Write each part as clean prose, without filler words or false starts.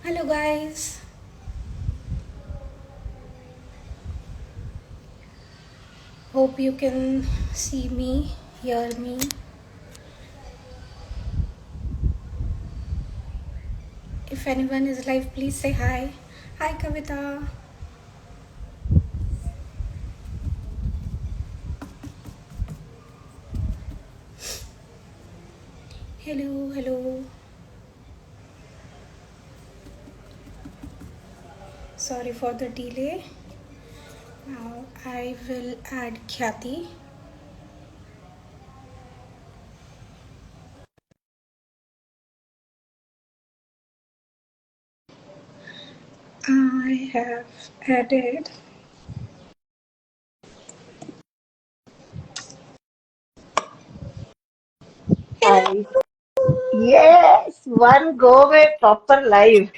Hello, guys. Hope you can see me, hear me. If anyone is live, please say hi. Hi, Kavita. Hello, hello. Sorry for the delay. Now I will add Khyati. I have added. Hi. Yes, one go में proper live.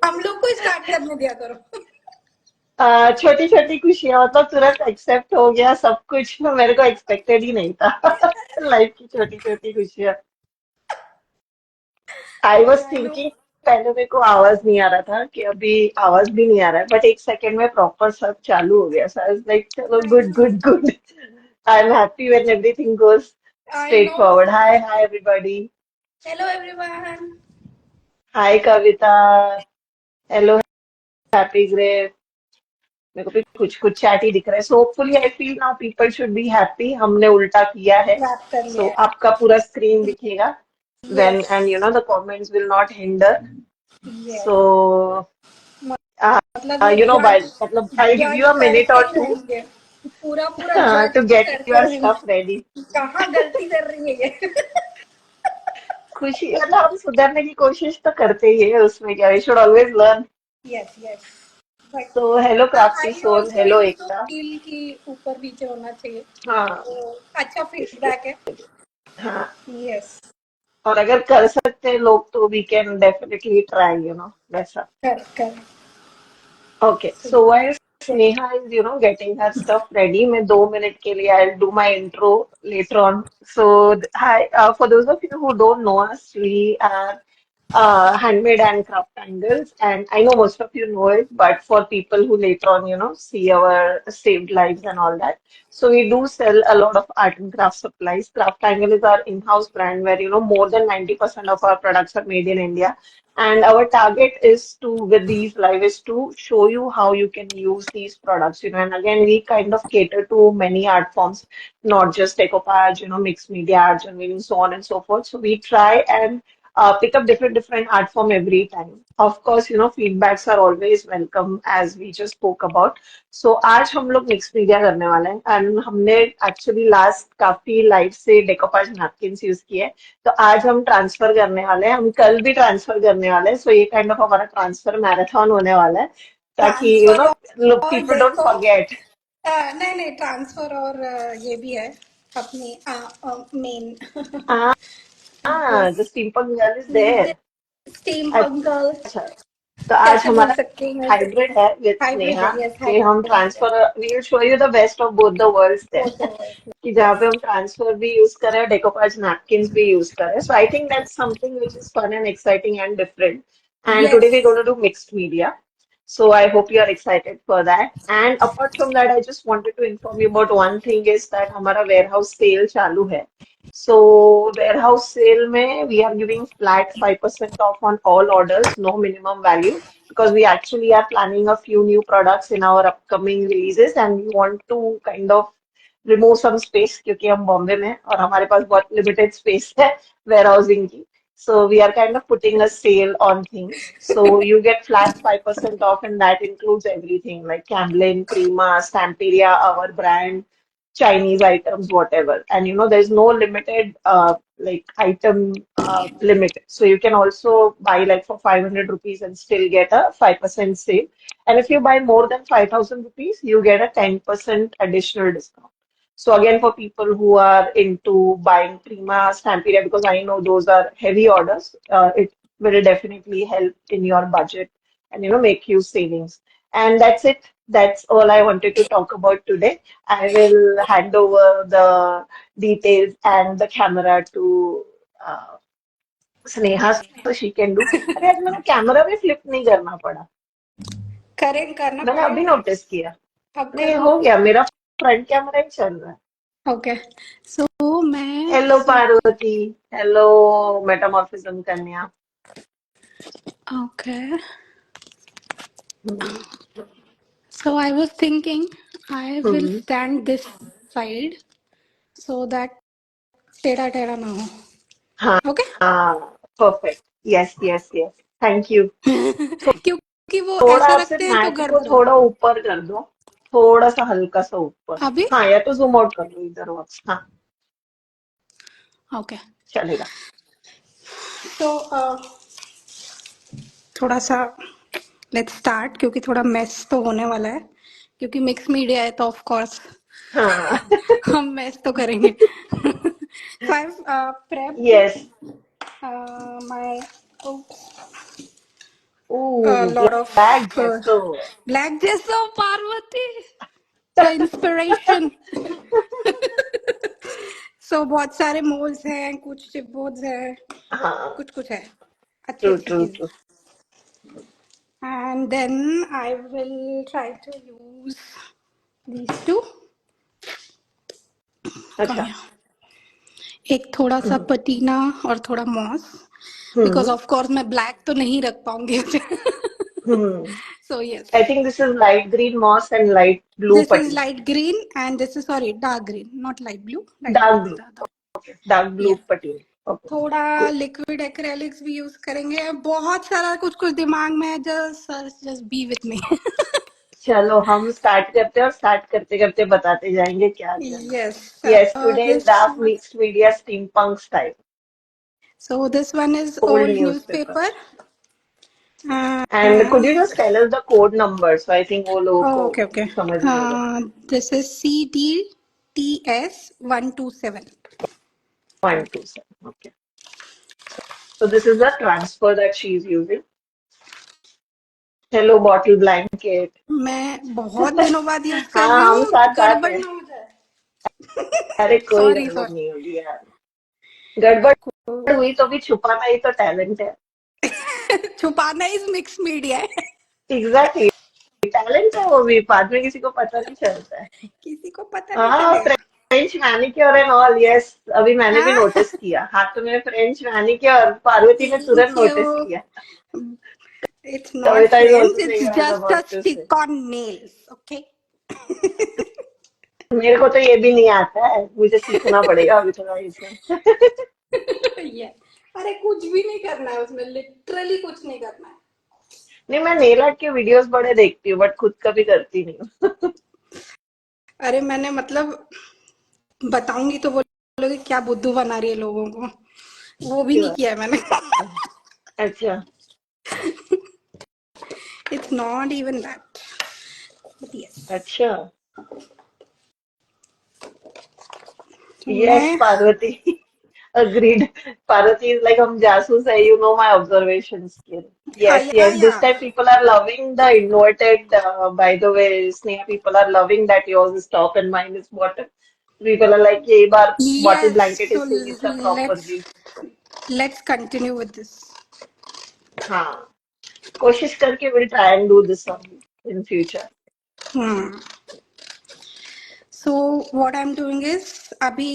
हम लोग को start करने दिया करो. छोटी छोटी खुशियां मतलब तुरंत एक्सेप्ट हो गया सब कुछ मेरे को एक्सपेक्टेड ही नहीं था लाइफ की छोटी छोटी खुशियां I was I know. Thinking पहले मेरे को आवाज नहीं आ रहा था कि अभी आवाज भी नहीं आ रहा है बट एक सेकंड में प्रॉपर सब चालू हो गया सो आई वाज लाइक चलो I good no. Good good I am happy when everything goes I straight no. Forward hi hi everybody Hello, everyone. Hi Kavita hello happy great मेरे को भी कुछ कुछ चैट ही दिख रहा है so hopefully I feel now people should be happy हमने उल्टा किया है बात कर सो लिया. आपका पूरा स्क्रीन दिखेगा yes. when and the comments will not hinder yes. so uh, मतलब ये by जज मतलब I'll give जज you a minute करके or ही two रहेंगे. पूरा पूरा जज to get करके your रहेंगे. stuff ready कहाँ गलती कर रही है ये. खुशी मतलब हम सुधरने की कोशिश तो करते ही है उसमें क्या we should always learn yes yes. But so hello crafty I soul also hello use to एकता फील कि ऊपर नीचे होना चाहिए. हाँ तो अच्छा इसके फीडबैक है. हाँ यस. और अगर कर सकते हैं लोग तो वी कैन डेफिनेटली ट्राई वैसा कर कर. Okay, so so while Sneha is, getting her stuff ready, मैं 2 minute के लिए I'll do my intro later on. So, hi, for those of you who don't know us, we are handmade and craft angles, and I know most of you know it, but for people who later on, see our saved lives and all that. So we do sell a lot of art and craft supplies. Craft Angle is our in-house brand where, more than 90% of our products are made in India. And our target is to, with these live, is to show you how you can use these products, and again, we kind of cater to many art forms, not just decoupage, mixed media art generating, so on and so forth. So we try and pick up different art form every time. Of course, feedbacks are always welcome as we just spoke about. So आज हम लोग mix media करने वाले हैं and हमने actually last काफी live से decoupage napkins use किए तो आज हम ट्रांसफर करने वाले हैं हम कल भी ट्रांसफर करने वाले हैं सो ये काइंड ऑफ हमारा ट्रांसफर मैराथन होने वाला है ताकि ट्रांसफर लोग और पीपल डोंट देखो. फॉरगेट नहीं नहीं, ट्रांसफर और ये भी है अपनी मेन. हाँ the steampunk girl is there steam पंगल. अच्छा तो आज कैसे बोल हमारा सकते हैं ऐसे. हाइब्रिड है विद हाइब्रिड स्नेहा है. यस, कि हम हाइब्रिड है. Transfer we will show you the best of both the worlds both the there world. कि जहाँ पे हम ट्रांसफर भी यूज करें और डेकोपाज नैपकिन्स भी यूज करें so I think that's something which is fun and exciting and different and today yes. We gonna do mixed media so I hope you are excited for that. And apart from that, I just wanted to inform you about one thing is that हमारा warehouse sale चालू है. So warehouse sale में we are giving flat 5% off on all orders, no minimum value, because we actually are planning a few new products in our upcoming releases and we want to kind of remove some space क्योंकि हम बॉम्बे में हैं और हमारे पास बहुत limited space है warehousing की. So we are kind of putting a sale on things. So you get flat 5% off and that includes everything like Camlin, Prima, Stamperia, our brand, Chinese items, whatever. And there's no limited like item limit. So you can also buy like for 500 rupees and still get a 5% sale. And if you buy more than 5,000 rupees, you get a 10% additional discount. So again, for people who are into buying Prima, Stamperia, because I know those are heavy orders, it will definitely help in your budget and make you savings. And that's it. That's all I wanted to talk about today. I will hand over the details and the camera to uh, Sneha so she can do. अरे आज मेरा camera भी flip नहीं करना पड़ा, करें करना मैंने अभी पड़ेगा। नोटिस किया। अब नहीं करो। हो गया, मेरा फ्रंट कैमरा ही चल रहा है। ओके। सो मैं हेलो पार्वती। हेलो मेटामॉर्फिज्म कन्या। Okay. Hmm. So I was thinking I will hmm. stand this side so that टेढ़ा टेढ़ा ना हो। हाँ ओके। हाँ, perfect. Yes yes yes, thank you. क्योंकि वो थोड़ा ऐसे आपसे रखते हैं तो मैट को गड़बड़ थोड़ा होता ऊपर कर दो, थोड़ा सा हल्का सा ऊपर। है अभी। हाँ, या तो जूम आउट कर लो इधर वापस। हाँ, ओके। चलेगा। तो थोड़ा सा लेट्स स्टार्ट, क्योंकि थोड़ा मेस तो होने वाला है, क्योंकि मिक्स मीडिया है तो ऑफ कोर्स हाँ। हम मेस तो करेंगे। So I've prepped yes. my a Ooh, lot of black uh, gesso. black gesso Parvati, so inspiration। So बहुत सारे मोल्स हैं, कुछ चिपबोर्ड्स हैं, हाँ, कुछ कुछ है, अच्छी ट्रू अच्छी ट्रू चीजें। True. And then I will try to use these two। Come अच्छा। यहाँ एक थोड़ा सा हम्म। पटीना और थोड़ा moss, because hmm. Of course मैं ब्लैक तो नहीं रख पाऊंगी उसे। Hmm. So yes, I think this is light green moss and light blue this is patina. light green and this is, sorry, dark green, not light blue, light green Dark is blue. the other। Okay. Dark blue Yes। patina. Okay. थोड़ा Cool. Liquid acrylics भी use करेंगे, बहुत सारा कुछ कुछ दिमाग में है, जस्ट बी विथ मी। चलो हम स्टार्ट करते हैं और स्टार्ट करते करते बताते जाएंगे क्या करना Yes। है। Yes, today is This dark one, mixed media steam punk style. so this one is old old newspaper. newspaper। uh, and could you just tell us the code number, so I think वो लोगों को okay, okay। समझ में आ जाए। This is CDTS 127। 127. Okay. So this is the transfer that she is using. Hello bottle blanket. मैं बहुत दिनों बाद यूज कर रही हाँ, हम हूँ, साथ साथ गड़बड़ हैं। ना हो जाए। अरे कोई सॉरी गड़बड़ नहीं सॉरी। होगी यार। गड़बड़ हुई तो भी छुपाना ही तो टैलेंट है। छुपाना इज मिक्स मीडिया है। एग्जैक्टली, टैलेंट है वो भी, बाद में किसी को पता नहीं चलता है। किसी को पता नहीं हाँ, चलेगा। French manicure and all, yes. अभी मैंने भी हाँ। नोटिस किया हाथ में फ्रेंच मैनिक्योर, पार्वती ने तुरंत थैंक नोटिस यू। किया। It's not Kavita is French, also it's saying I was just a about to say. stick on nails, okay? मेरे को तो ये भी नहीं आता है, मुझे सीखना पड़ेगा अभी थोड़ा इसे। ये अरे कुछ भी नहीं करना है उसमें, लिटरली कुछ नहीं करना है। नहीं, मैं नेल आर्ट के वीडियोस बड़े देखती हूँ बट खुद कभी करती नहीं हूँ। अरे मैंने मतलब बताऊंगी तो बोलोगे क्या बुद्धू बना रही है लोगों को, वो भी नहीं क्यों? किया है मैंने। अच्छा। It's not even that, but yes। अच्छा। यस मैं Parvati, agreed. Parvati is like हम जासूस है, you know my observation skill. Yes, yes. या This time people are loving the inverted. By the way, Sneha, people are loving that yours is top and mine is bottom. People are like, ये बार bottle yes. blanket तो is saying it's a proper let's जी। Let's continue with this. हाँ, कोशिश करके we'll try and do this only in future. Hmm. So what I am doing is, अभी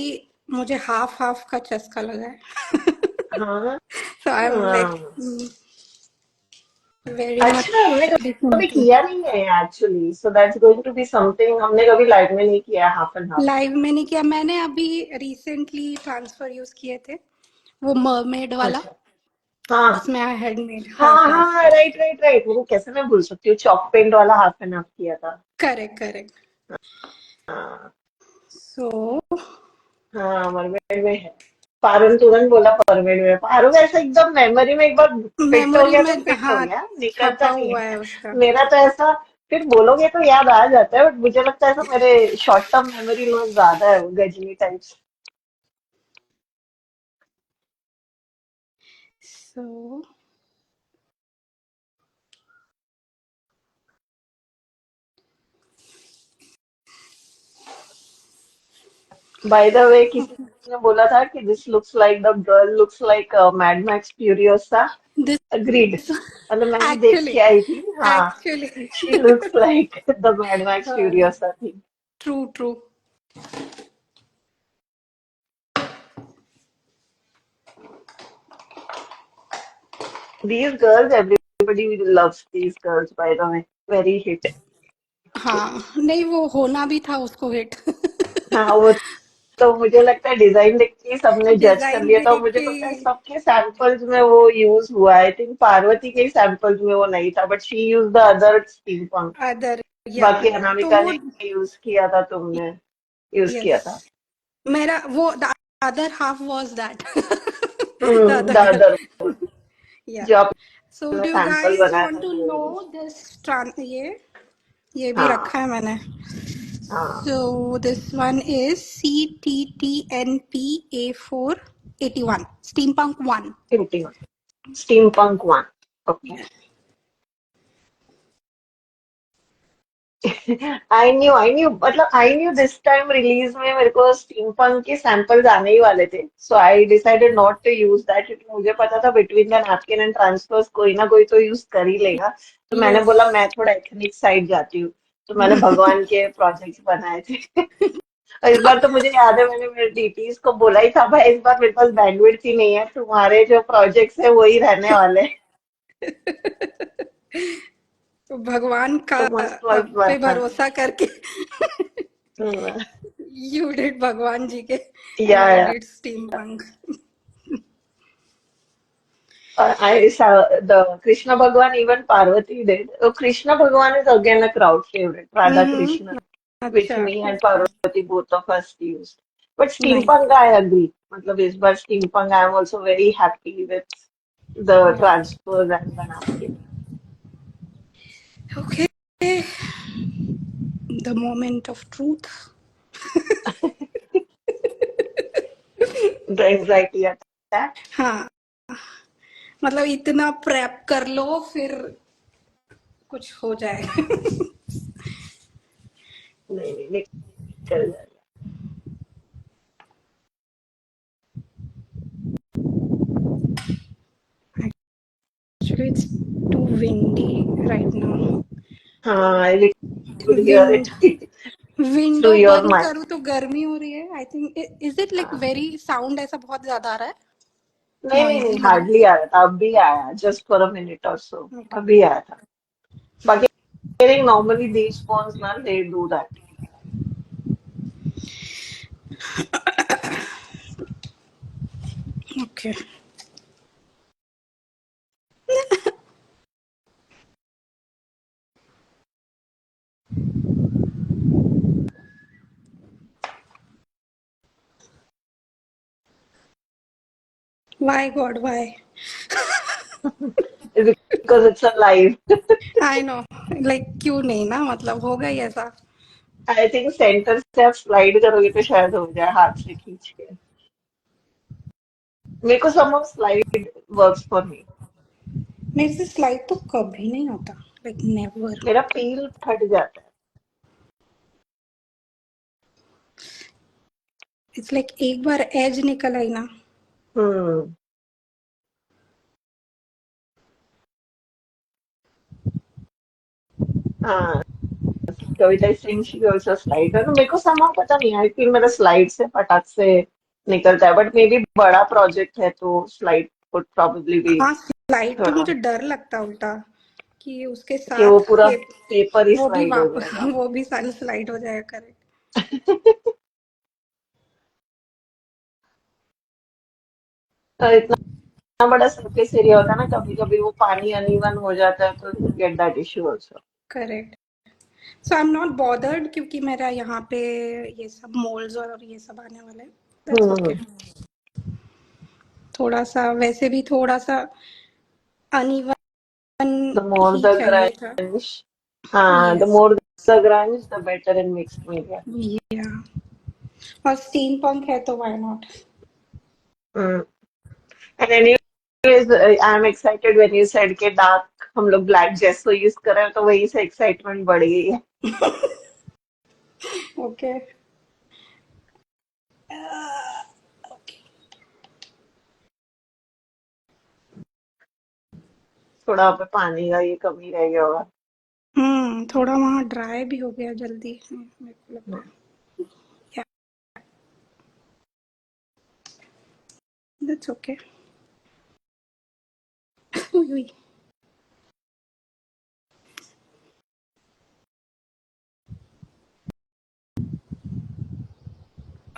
मुझे half half का चस्का लगा है। हाँ। So I'm like हाँ। very much अच्छा, हमने कभी into किया नहीं है actually, so that's going to be something हमने कभी लाइफ में नहीं किया है, हाफ एंड हाफ। लाइव में नहीं किया मैंने, अभी रिसेंटली ट्रांसफर यूज किए थे, वो मरमेड वाला, अच्छा। हाँ उसमें आई हैड मेड हाँ हाफ हाफ। हाँ, राइट राइट राइट, वो कैसे मैं भूल सकती हूँ, चॉक पेंट वाला हाफ एंड हाफ किया था। Correct correct. हाँ। सो हाँ, मरमेड में है। पारुल तुरंत बोला मरमेड में, पारुल ऐसा एकदम मेमोरी में एक बार फिट हो मेमोरी गया में, तो फिट हो हाँ, गया, छपा निकलता नहीं हुआ है। है उसका। मेरा तो ऐसा, फिर बोलोगे तो याद आ जाता है बट मुझे लगता है ऐसा मेरे शॉर्ट टर्म मेमोरी लॉस ज्यादा है, वो Ghajini types. So by the way किसी ने बोला था कि this looks like the girl looks like Mad Max Furiosa. This agreed, मतलब मैं भी देख के actually, आई थी, हाँ। actually, she looks like the mad Max Furiosa थी। true, true. These girls, everybody loves these girls, by the way. Very hit. हाँ, नहीं वो होना भी था उसको हिट। हाँ, वो तो मुझे लगता है डिजाइन देख के ही सबने जज कर डिजाइन लिया भी था। देख मुझे के पता है सबके सैंपल्स में वो यूज हुआ है। आई थिंक पार्वती के सैंपल्स में वो नहीं था, but she use the other steam punk. Other, या बाकी या तो अनामिका वो, ने यूज किया था, तुमने यूज यस, किया था। मेरा वो the other half was that. The the other other, girl. या, जो सो आपने डू यू सैंपल गाइस बनाया वांट था टू वो नो यूज। दिस ट्रांस, ये भी रखा हाँ, है मैंने। हाँ। So this one is CTTNP A481 Steampunk 1. Steampunk one. Okay. Yeah. I knew मतलब I knew this time release में मेरे को स्टीम पंक के सैंपल्स आने ही वाले थे, so I decided not to use that, क्योंकि मुझे पता था between the napkin and transfers कोई ना कोई तो यूज कर ही लेगा। तो मैंने Yes. बोला मैं थोड़ा एथनिक साइड जाती हूँ। तो मैंने भगवान के प्रोजेक्ट्स बनाए थे। और इस बार तो मुझे याद है मैंने मेरे डीटीज को बोला ही था, भाई इस बार मेरे पास बैंडविड्थ ही नहीं है, तुम्हारे जो प्रोजेक्ट्स है वही रहने वाले हैं। तो भगवान का तो मस्त मस्त पे बना था। भरोसा करके हम्म, you did भगवान जी के and I या did steampunk. the Krishna Bhagwan, even Parvati did. So Krishna Bhagwan is again a crowd favorite, Radha Krishna, which अच्छा, me and Parvati both of us used. But nice. steampunk, I agree. मतलब इस बार steampunk, I am also very happy with the transfers and the napkin. Okay, the moment of truth. The anxiety attack. हाँ, मतलब इतना prep कर लो फिर कुछ हो जाए। नहीं नहीं, निकल जाएगा। Actually, it's too windy right now. हाँ, I could hear wind it window through your बंद mic. करूँ तो गर्मी हो रही है। I think is it like हाँ, वेरी साउंड ऐसा बहुत ज्यादा आ रहा है, नहीं नहीं नॉइजी नहीं, लग रहा हार्डली आया था, अभी आया, जस्ट फॉर अ मिनट और सो, है। अभी आया था। बाकी I think normally these phones now they do that. Okay, why God why. Because it's a live. I know, like क्यों नहीं ना, मतलब होगा ही ऐसा। I think सेंटर से आप स्लाइड करोगे तो शायद हो जाए हाथ से खींच के। मेरे को सम स्लाइड वर्क्स फॉर मी। मेरे से स्लाइड तो कभी नहीं होता, लाइक नेवर। मेरा पील फट जाता है। इट्स लाइक एक बार एज निकल आई ना। हम्म। हाँ, Kavita Singh she also slide है, तो मेरे को सम पता नहीं, आई फील मेरा स्लाइड से फटाक से निकलता है, बट मे बी बड़ा प्रोजेक्ट है तो स्लाइड वुड प्रोबेबली बी हाँ, स्लाइड तो थोड़ा, मुझे डर लगता उल्टा, कि उसके कि वो साथ पूरा पेप, पेपर ही वो भी स्लाइड हो वापस जाएगा। वो भी सारी स्लाइड हो जाएगा, करेक्ट। तो इतना बड़ा सरफेस एरिया होता है ना, कभी कभी वो पानी अनइवन हो जाता है, तो get that issue also. Correct. So I am not bothered, क्योंकि मेरा यहाँ पे ये सब मोल्स और ये सब आने वाले हैं। That's okay. हम्म। थोड़ा सा वैसे भी थोड़ा सा अनइवन द मोर ही द चाहिए था। grunge, हाँ, the yes, more the grunge the better in mixed media. या, और स्टीम पंक है तो why not. And anyways I am excited when you said के डार्क हम लोग ब्लैक जेस्सो यूज कर रहे हैं, तो वही से एक्साइटमेंट बढ़ गई है। ओके, थोड़ा पे पानी का ये कमी रह गया होगा। थोड़ा वहाँ ड्राई भी हो गया जल्दी, मेरे को लगता है। या that's okay.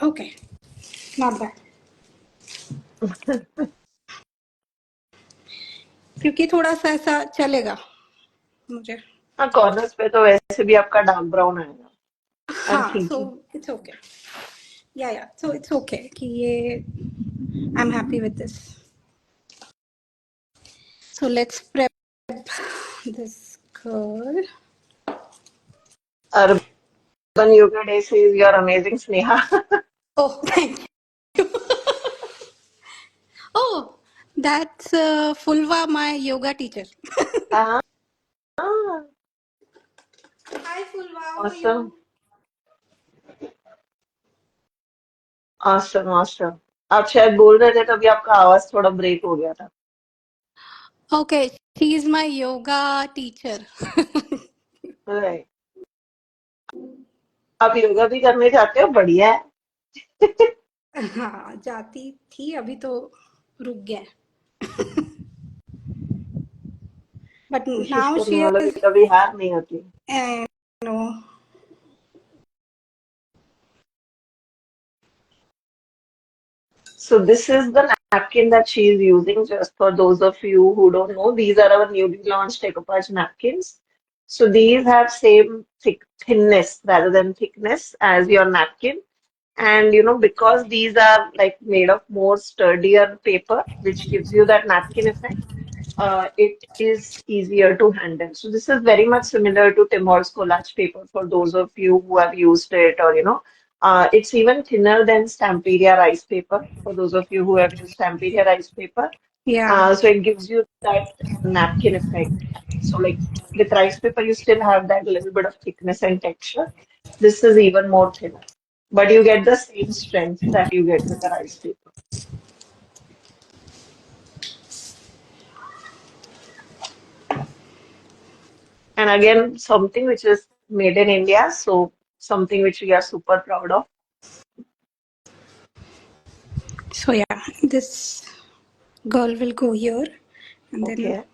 Okay, not bad, क्योंकि थोड़ा सा ऐसा चलेगा मुझे। हाँ, कॉर्नर्स पे तो वैसे भी आपका डार्क ब्राउन आएगा, आई एम हाँ, सो थिंकिंग। It's okay. या सो इट्स ओके कि ये आई am happy with this. So let's prep this girl. Urban Yoga Day says you're amazing, Sneha. Oh, thank you. Oh, that's Fulva, my yoga teacher. Ah, Hi, Fulva. How are awesome, you? awesome, awesome. आप शायद बोल रहे थे तभी आपका आवाज थोड़ा break हो गया था। Okay, she is my yoga teacher. Right. आप योगा भी करने जाते हो, बढ़िया है। हाँ, जाती थी, अभी तो रुक गया है। But कोशिश now करने she वालों की is, कभी हार नहीं होती। no. So this is the napkin that she is using. Just for those of you who don't know, these are our newly launched Ecopage napkins. So these have same thinness rather than thickness as your napkin. And because these are like made of more sturdier paper, which gives you that napkin effect, it is easier to handle. So this is very much similar to Tim Holtz collage paper for those of you who have used it, or it's even thinner than Stamperia rice paper for those of you who have used Stamperia rice paper. Yeah. So it gives you that napkin effect. So like with rice paper, you still have that little bit of thickness and texture. This is even more thinner, but you get the same strength that you get with the rice paper. And again, something which is made in India, so something which we are super proud of. So yeah, this girl will go here, and then Okay,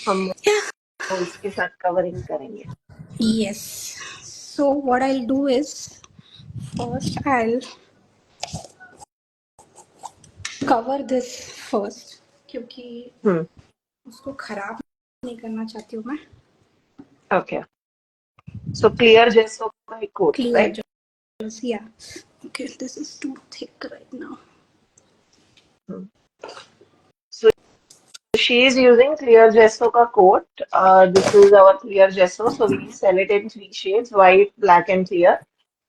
हम yeah. इसके साथ covering करेंगे. Yes. So what I'll do is first I'll cover this first, क्योंकि Hmm. उसको खराब नहीं करना चाहती हूँ मैं. Okay. So clear gesso का एक coat, Clear right? just, yeah. Okay, this is too thick right now. Hmm. So she is using clear gesso ka coat. This is our clear gesso. So we sell it in three shades, white, black, and clear.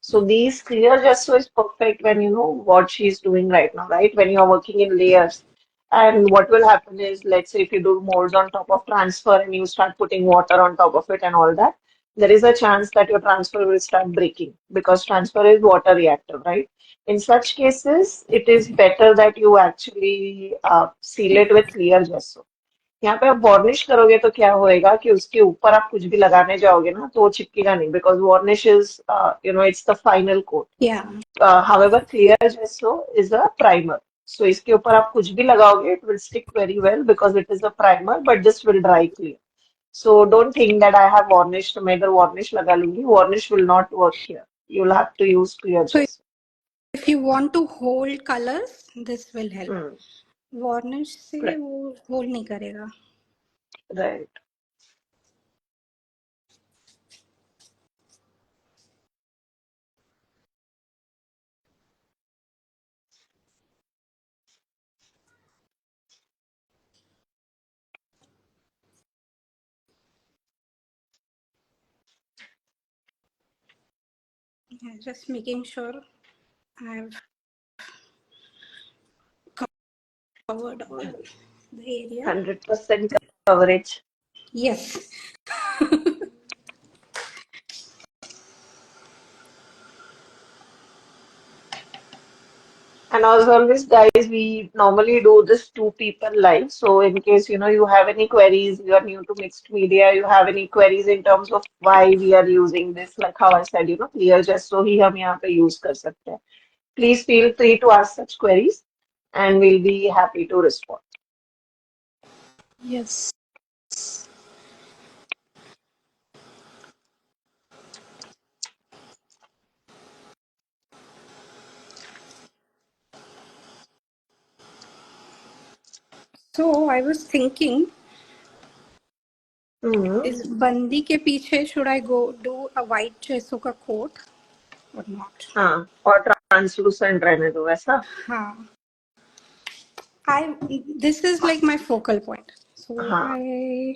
So these clear gesso is perfect when you know what she's doing right now, right? When you're working in layers. And what will happen is, let's say if you do molds on top of transfer and you start putting water on top of it and all that, there is a chance that your transfer will start breaking because transfer is water reactive, right? In such cases, it is better that you actually seal it with clear gesso. यहाँ पे आप varnish करोगे तो क्या होएगा कि उसके ऊपर आप कुछ भी लगाने जाओगे ना तो वो चिपकेगा नहीं because varnish is it's the final coat. Yeah. However, clear gesso is a primer. So इसके ऊपर आप कुछ भी लगाओगे it will stick very well because it is a primer but this will dry clear. So don't think that I have varnish तो मैं इधर varnish लगा लूंगी. Varnish will not work here. You'll have to use clear So gesso. if you want to hold colors, this will help. Hmm. Varnish से Correct. वो hold नहीं करेगा. Right. Yeah, just making sure I've covered all the area. 100% coverage. Yes. And as always, guys, we normally do this two people live. So in case you have any queries, you are new to mixed media, you have any queries in terms of why we are using this, like how I said, clear just so ही हम यहाँ पे use कर सकते हैं. Please feel free to ask such queries, and we'll be happy to respond. Yes. So I was thinking, hmm. is बंदी के पीछे should I go do a white gesso का coat or not? हाँ, और translucent रहने दो वैसा. हाँ. This is like my focal point. So हाँ. I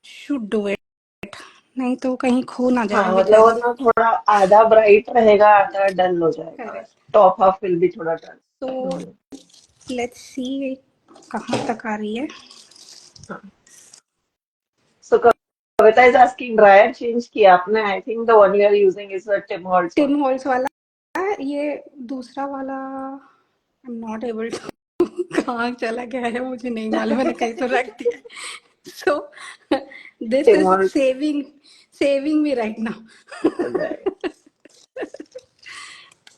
should do it. नहीं तो कहीं खो ना हाँ, जाए मतलब बेचारी. वरना थोड़ा आधा ब्राइट रहेगा, आधा डल हो जाएगा. Correct. टॉप हाफ विल भी थोड़ा डल. So let's see कहाँ तक आ रही है. हाँ. So Kavita is asking dryer change किया आपने? I think the one you are using is a Tim Holtz one. Tim Holtz वाला. ये दूसरा वाला I'm not able to. कहाँ चला गया है मुझे नहीं मालूम. मैंने कहीं तो रख दिया. So this Tim is Holtz. saving me right now. Right.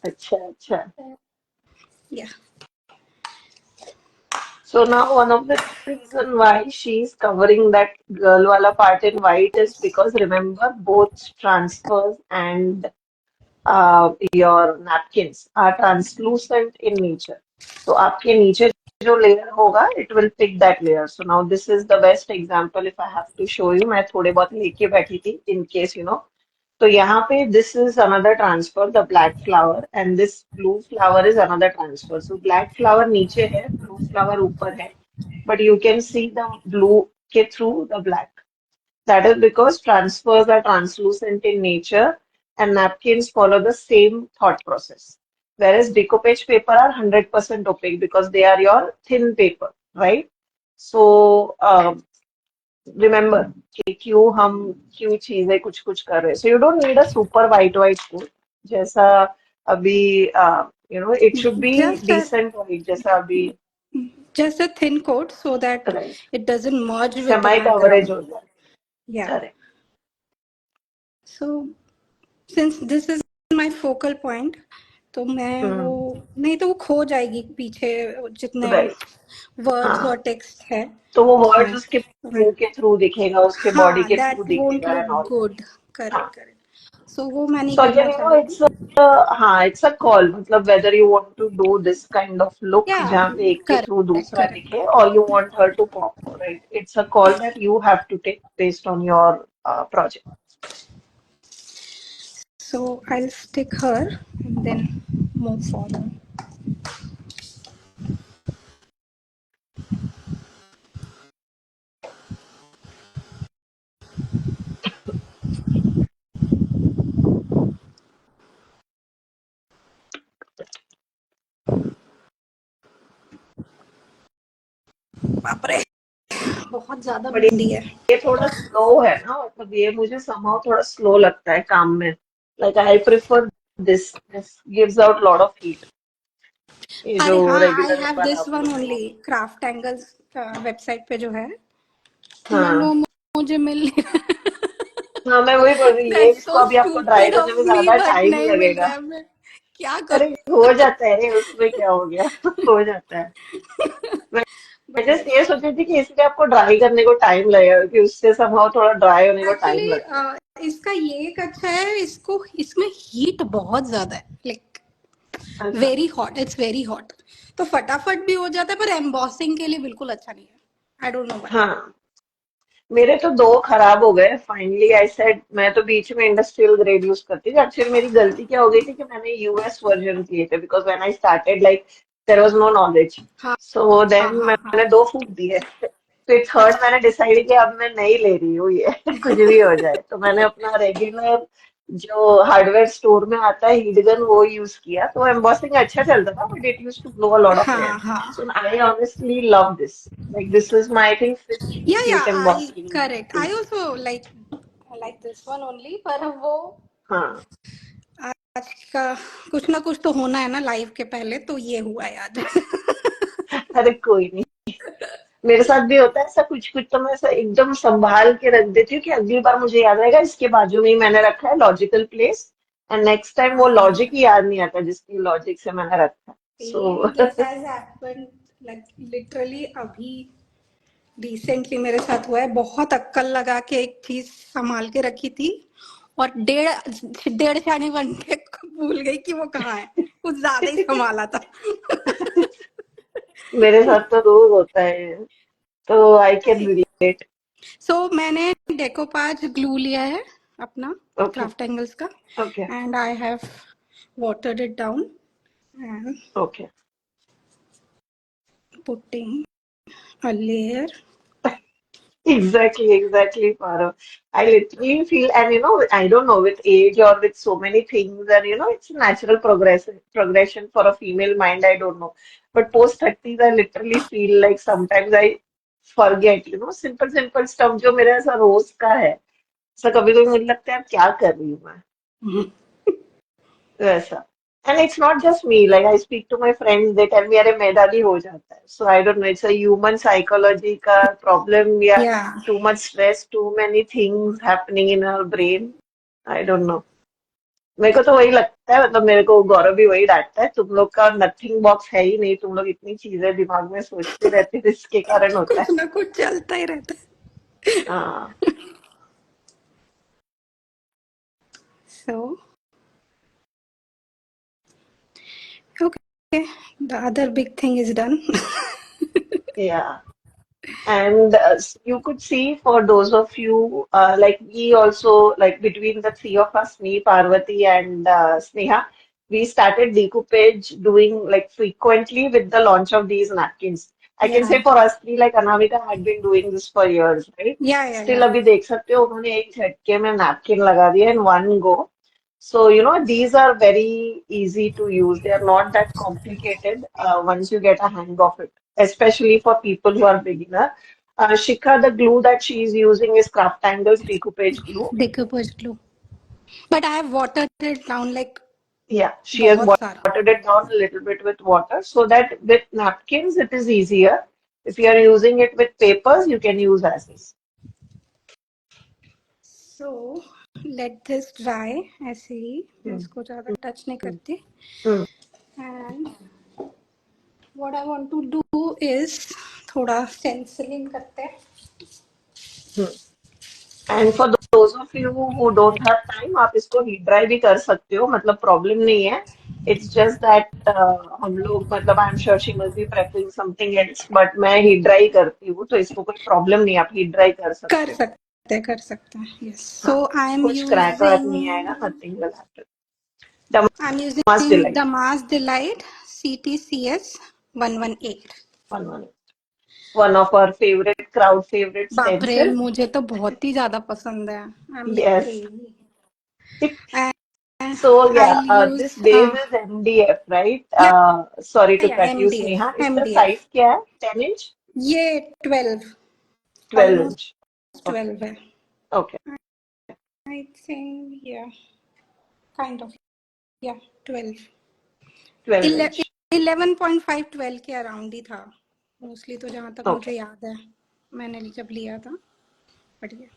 अच्छा अच्छा. Yeah. So now one of the reason why she's covering that girl wala part in white is because remember both transfers and your napkins are translucent in nature. So आपके नीचे जो layer होगा, it will pick that layer. So now this is the best example if I have to show you. मैं थोड़े बहुत लेके बैठी थी in case तो यहाँ पे this is another transfer, the black flower, and this blue flower is another transfer. So black flower नीचे है, blue flower ऊपर है, but you can see the blue के through the black. That is because transfers are translucent in nature and napkins follow the same thought process. Whereas decoupage paper are 100% opaque because they are your thin paper, right? So remember कि क्यों चीजें कुछ कुछ कर रहे हैं. So you don't need a super white coat. जैसा अभी it should be Just a decent white जैसा अभी. just a thin coat so that Right. it doesn't merge with the Semi coverage background. हो जाए. Yeah. Correct. So since this is my focal point, तो मैं वो नहीं तो वो खो जाएगी पीछे जितने Right. वर्ड्स हाँ, और टेक्स्ट है तो वो वर्ड्स उसमें. उसके मुंह के थ्रू दिखेगा, उसके बॉडी हाँ, के थ्रू that won't दिखेगा look and all. good. Correct, हाँ. correct. So वो मैं नहीं So करना again, चाहूंगी. it's a call. मतलब whether you want to do this kind of look Yeah, जहाँ पे एक के थ्रू correct, दूसरा correct. दिखे, or you want her to pop, right? It's a call that you have to take based on your project. So I'll stick her and then move forward. बाप रे, बहुत ज्यादा बट बिंदी है. ये थोड़ा slow है ना, मतलब ये मुझे somehow थोड़ा स्लो लगता है काम में. Like I prefer this gives out lot of heat. ये जो अरे हाँ, आई रेगुलर हैव वाला दिस आप वन लोग. ओनली. क्राफ्ट एंगल्स वेबसाइट पे जो है. नो हाँ. नो, मुझे मिल नहीं रहा. हाँ, मैं वही बोल रही ये दैट्स इसको सो अभी आपको ड्राई स्टूपिड करने ऑफ में मी, ज्यादा बट टाइम नहीं मिल रहा लगेगा. है. मैं क्या अरे हो जाता है रे, उसमें क्या हो गया. हो जाता है. मैं बट जस्ट यस, ये सोच रही थी कि इसलिए आपको ड्राई करने को टाइम लगेगा कि उससे समहाउ थोड़ा ड्राई होने को टाइम एक्चुअली लगता है. इसका ये एक अच्छा है, इसको इसमें हीट बहुत ज्यादा है. लाइक अच्छा. Very hot, it's very hot. तो फटाफट भी हो जाता है, पर एम्बॉसिंग के लिए बिल्कुल अच्छा नहीं है. I don't know why. हाँ, मेरे तो दो खराब हो गए. फाइनली आई सेड मैं तो बीच में इंडस्ट्रियल ग्रेड यूज करती थी. एक्चुअली मेरी गलती क्या हो गई थी कि मैंने यूएस वर्जन लिए थे because when I started like there was no knowledge. हाँ सो हाँ देन हाँ हाँ. मैंने दो फूक दिए. फिर थर्ड अच्छा. मैंने डिसाइड किया अब मैं नहीं ले रही हूँ ये. कुछ भी हो जाए. तो मैंने अपना रेगुलर जो हार्डवेयर स्टोर में आता है हीट गन वो यूज किया. तो एम्बॉसिंग अच्छा चलता था but it use to blow a lot of air. हाँ हाँ. So I honestly love this. Like this is my I think fifth या heat I embossing correct. thing. I also like this one only. पर वो हाँ. का कुछ ना कुछ तो होना है ना लाइफ के पहले, तो ये हुआ है आज। अरे कोई नहीं, मेरे साथ भी होता है ऐसा कुछ कुछ, तो मैं ऐसा एकदम संभाल के रख देती हूँ कि अगली बार मुझे याद रहेगा इसके बाजू में ही मैंने रखा है logical place, and next time वो लॉजिक हाँ, ही याद नहीं आता जिसकी लॉजिक से मैंने रखा है। ये so this has happened like literally अभी रिसेंटली मेरे साथ हुआ है। बहुत अक्कल लगा के एक चीज संभाल के रखी थी, और 1.5 घंटे को भूल गई कि वो कहाँ है। कुछ ज्यादा ही संभाला था। मेरे साथ तो रोज होता है, तो आई कैन रिलेट। सो मैंने डेकोपाज ग्लू लिया है अपना, ओके। क्राफ्ट एंगल्स का, okay. And I have watered it down and okay. Putting a layer. Exactly, exactly, Paro. I literally feel, and I don't know, with age or with so many things, and it's a natural progression for a female mind, I don't know. But post 30s, I literally feel like sometimes I forget, simple, simple stuff जो मेरे ऐसा रोज का है। ऐसा कभी कभी मुझे लगता है अब क्या कर रही हूँ मैं, वैसा। And it's not just me. Like I speak to my friends, they tell me अरे मेरा भी हो जाता है. So I don't know. It's a human psychology का problem या Yeah. too much stress, too many things happening in our brain. I don't know. मेरे को तो वही लगता है, मतलब मेरे को गौरव भी वही डांटता है, तुम लोग का नथिंग बॉक्स है ही नहीं, तुम लोग इतनी चीजें दिमाग में सोचते रहते हो, इसके कारण होता कुछ है। ना कुछ चलता ही रहता हाँ। है. So, okay, the other big thing is done. Yeah. And you could see for those of you, like we also, like between the three of us, me, Parvati, and Sneha, we started decoupage doing like frequently with the launch of these napkins. I can say Yeah, for us three, like Anamika had been doing this for years, right? yeah, Still, yeah. अभी देख सकते हो उन्होंने एक झटके में napkin लगा दिया in one go. So, these are very easy to use. They are not that complicated once you get a hang of it, especially for people who are beginner. Shikha, the glue that she is using is Craft Angles Decoupage glue. Decoupage glue. But I have watered it down like Yeah, she has बहुत सारा. watered it down a little bit with water so that with napkins it is easier. If you are using it with papers, you can use as is. So let this dry ऐसे ही. मैं Hmm. इसको ज़्यादा touch नहीं Hmm. करती. Hmm. And what I want to do is थोड़ा stenciling करते हैं. Hmm. And for those of you who don't have time, आप इसको हीट ड्राई भी कर सकते हो, मतलब प्रॉब्लम नहीं है। इट्स जस्ट दैट हम लोग, मतलब I am sure she must be preferring something else, but मैं हीट ड्राई करती हूँ तो इसको कोई प्रॉब्लम नहीं है, आप हीट ड्राई कर सकते हो। कर सकते हैं. Yes. हाँ, So कुछ क्रैक वैक नहीं आएगा, nothing will happen. I'm Damas using Delight Damas Delight CTCS 118. one of our favorite crowd favorite बाप रे, stencil. मुझे तो बहुत ही ज्यादा पसंद है. I am like Yes. Crazy. So I yeah, use this base is MDF, right? या Sorry to या cut you, Sneha. MDF इसका MDF. size क्या है? 10 inch? ये 12, 12 ऑलमोस्ट inch. Okay. 12 है. Okay. आई थिंक या काइंड ऑफ या 12. 12 inch. 11.5 12 के अराउंड ही था मोस्टली, तो जहाँ तक Okay. मुझे याद है मैंने जब लिया था. बट ये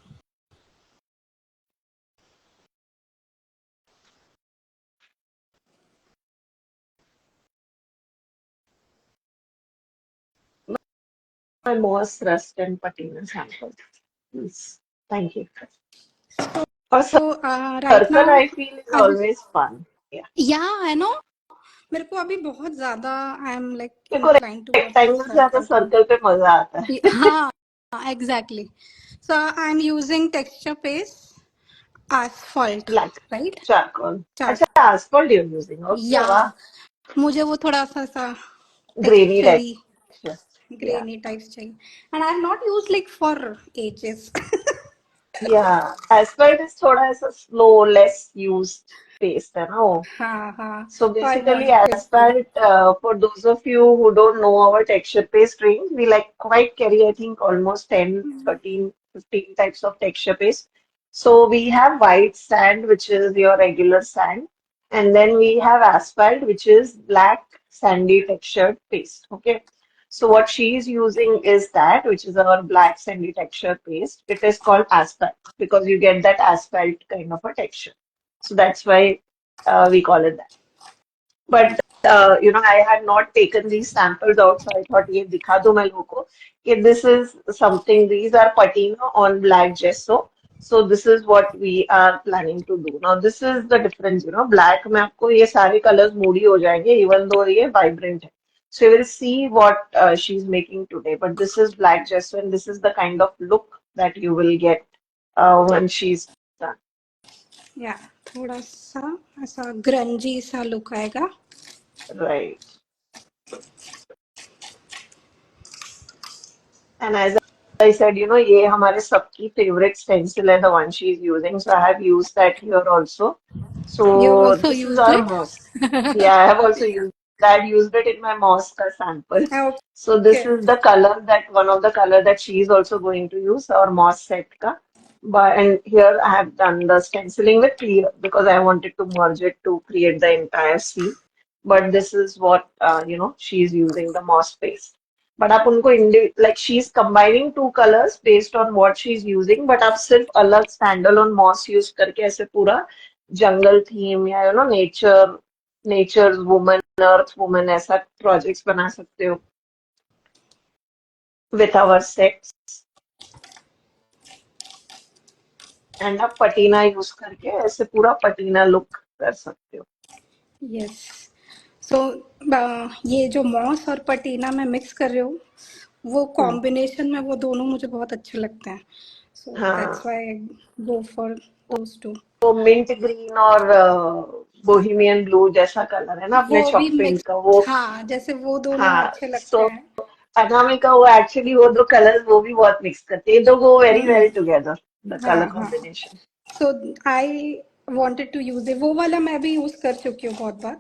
My most rust and patina sample. Yes. Thank you. Or right circle, now I feel, is I always fun. Yeah. या आई नो. मेरे को अभी बहुत ज्यादा आई एम लाइक मेरे को इंक्लाइन टुवर्ड्स रेक्टेंगल से ज्यादा सर्कल थिंग. सर्कल पे मजा आता है। हाँ, exactly. So I am using texture paste asphalt, Black right? charcoal. अच्छा, Charcoal. asphalt you're using. Okay, या वाह. मुझे वो थोड़ा सा Grainy textury texture. Yeah. Grainy types चाहिए. And I have not use like for ages. Yeah. Asphalt is थोड़ा ऐसा slow, less used paste है ना वो. हाँ हाँ. So तो I basically, wanted to explore. asphalt, for those of you who don't know our texture paste range, we like quite carry, I think, almost 10, 13, 15 types of texture paste. So we have white sand, which is your regular sand. And then we have asphalt, which is black sandy textured paste. Okay. So what she is using is that, which is our black sandy texture paste. It is called asphalt because you get that asphalt kind of a texture. So that's why we call it that. But I had not taken these samples out, so I thought ये दिखा दूं मैं लोगों को कि this is something. These are patina on black gesso. So this is what we are planning to do. Now this is the difference. Black में आपको ये सारे colors moody हो जाएंगे, even though ये vibrant है. So you will see what she's making today. But this is black gesso, and this is the kind of look that you will get when she's done. या थोड़ा सा ऐसा ग्रंजी सा look आएगा. Right. And as I said, ये हमारे सबकी favorite stencil है, the one she's using. So I have used that here also. You So also this is used our it? moss. Yeah, I have also used that. Used it in my moss ka sample. So this Okay. is the color that one of the color that she is also going to use, our moss set ka. But and here I have done the stenciling with clear because I wanted to merge it to create the entire scene. But this is what she's using the moss paste. But आप उनको like she is combining two colours based on what she is using but आप सिर्फ अलग स्टैंडल on moss use करके ऐसे पूरा जंगल theme या nature woman अर्थ woman ऐसा प्रोजेक्ट्स बना सकते हो विथ आवर सेट्स एंड आप पटीना यूज करके ऐसे पूरा पटीना लुक कर सकते हो. यस. सो ये जो मॉस और पटीना मैं मिक्स कर रही हूँ, वो कॉम्बिनेशन में वो दोनों मुझे बहुत अच्छे लगते हैं. सो दैट्स हाँ, why go for those two. वो मिंट ग्रीन और बोहिमियन ब्लू जैसा कलर है ना अपने वो भी चॉक पेंट मिक्स. का वो. हाँ, जैसे वो दोनों हाँ, अच्छे लगते सो हैं. अनामिका वो एक्चुअली वो दो कलर्स वो भी बहुत मिक्स करती है तो वो वेरी वेल टुगेदर द हाँ कलर हाँ. Combination. So I wanted to use it. वो वाला मैं भी यूज कर चुकी हूँ बहुत बार.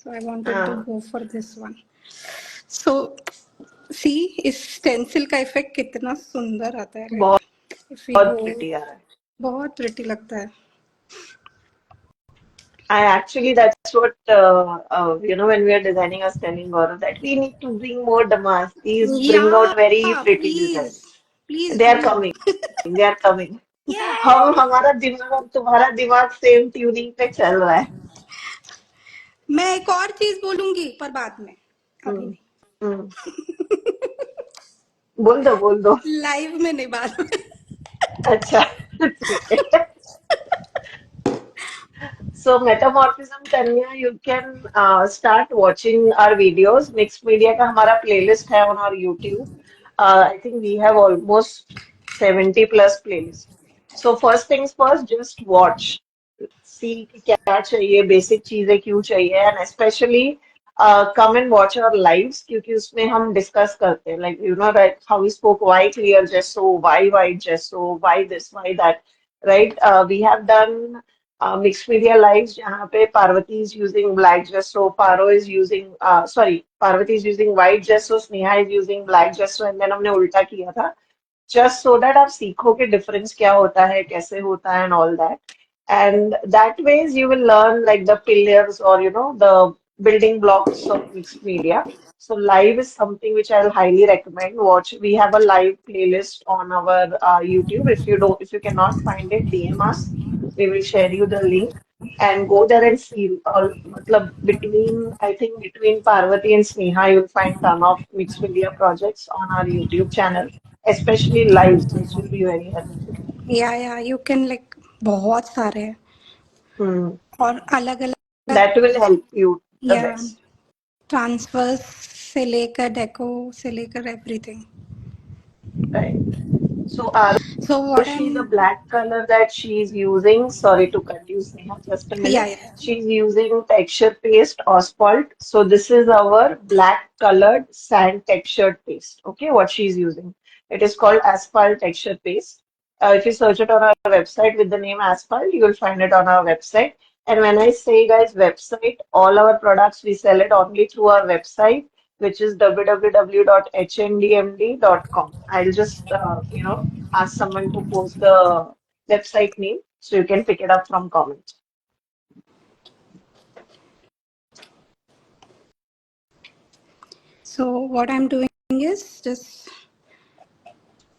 सो आई वांटेड टू हाँ, गो फॉर दिस वन. सो सी, इस स्टेंसिल का इफेक्ट कितना सुंदर आता है. लाइक बहुत इफ वी बहुत गो, प्रिटी आ रहा है. बहुत प्रिटी लगता है. I actually that's what when we are designing our styling or that we need to bring more damas. These bring out या very pretty please, designs. Please They are do. coming. They are coming. हम ये हमारा दिमाग अब तुम्हारा दिमाग same tuning पे चल रहा है. मैं एक और चीज बोलूंगी पर बाद में, अभी हम्म. नहीं. हम्म. बोल दो बोल दो. लाइव में नहीं, बाद में. अच्छा. ठीक है. So Metamorphism, Tanya, you can start watching our videos. Mixed Media का हमारा playlist है on our YouTube. I think we have almost 70 plus playlists. So first things first, just watch. See कि क्या चाहिए, basic चीजें क्यों चाहिए, and especially come and watch our lives क्योंकि उसमें हम discuss करते हैं. Like right, how we spoke, why clear gesso, why white gesso, why this, why that, right? We have done mixed media lives जहाँ पे Parvati is using black gesso, Parvati is using white gesso, Sneha is using black gesso, and then हमने उल्टा किया था just so that आप सीखो कि difference क्या होता है, कैसे होता है, and all that. And that ways you will learn like the pillars or the building blocks of mixed media. So live is something which I'll highly recommend. Watch. We have a live playlist on our YouTube. If you cannot find it, DM us. We will share you the link and go there and see. All, matlab, I think between Parvati and Sneha, you'll find ton of mixed media projects on our YouTube channel, especially lives, which will be very helpful. या you can like बहुत सारे हैं Hmm. और अलग अलग. That will help you the या best. Transfers से लेकर डेको से लेकर everything. Right. So so what I Arushi, am. the black color that she's using, sorry to cut you, Sneha, just a या minute. She's using texture paste asphalt. So this is our black colored sand textured paste. Okay, what she's using. It is called asphalt texture paste. If you search it on our website with the name asphalt, you will find it on our website. And when I say guys website, all our products we sell it only through our website, which is www.hndmd.com. I'll just ask someone to post the website name so you can pick it up from comments. So what I'm doing is just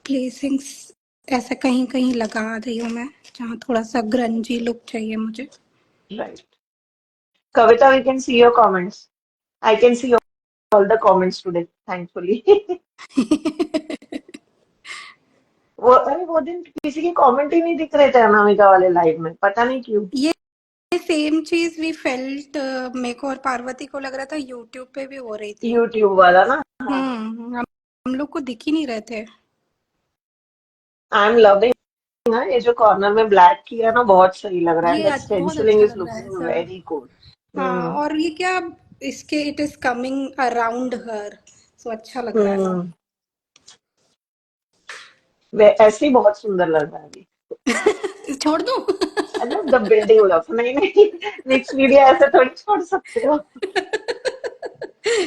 placing ऐसे कहीं कहीं लगा रही हूँ मैं, जहाँ थोड़ा सा ग्रंजी लुक चाहिए मुझे. Right. Kavita, we can see your comments. I can see all the comments today, thankfully. वो दिन किसी के कमेंट ही नहीं दिख रहे थे अनामिका वाले लाइव में, पता नहीं क्यों. ये सेम चीज वी फेल्ट, मेरे को और पार्वती को लग रहा था यूट्यूब पे भी हो रही थी. यूट्यूब वाला ना. हाँ. हम लोग को दिख ही नहीं रहे थे. आई एम लविंग ना, ये जो कॉर्नर में ब्लैक किया ना, बहुत सही लग रहा है. ये दैट बहुत स्टेंसिलिंग अच्छा इज लग रहा है लुकिंग ऐसा. Very good. हाँ, और ये क्या, इसके इट इज कमिंग अराउंड हर, सो अच्छा लग रहा है ना. हम्म. ऐसे ही बहुत सुंदर लग रहा है अभी. छोड़ दूं? मतलब द बिल्डिंग लव, नहीं नहीं, नेक्स्ट वीडियो ऐसे थोड़ी छोड़ सकते हो.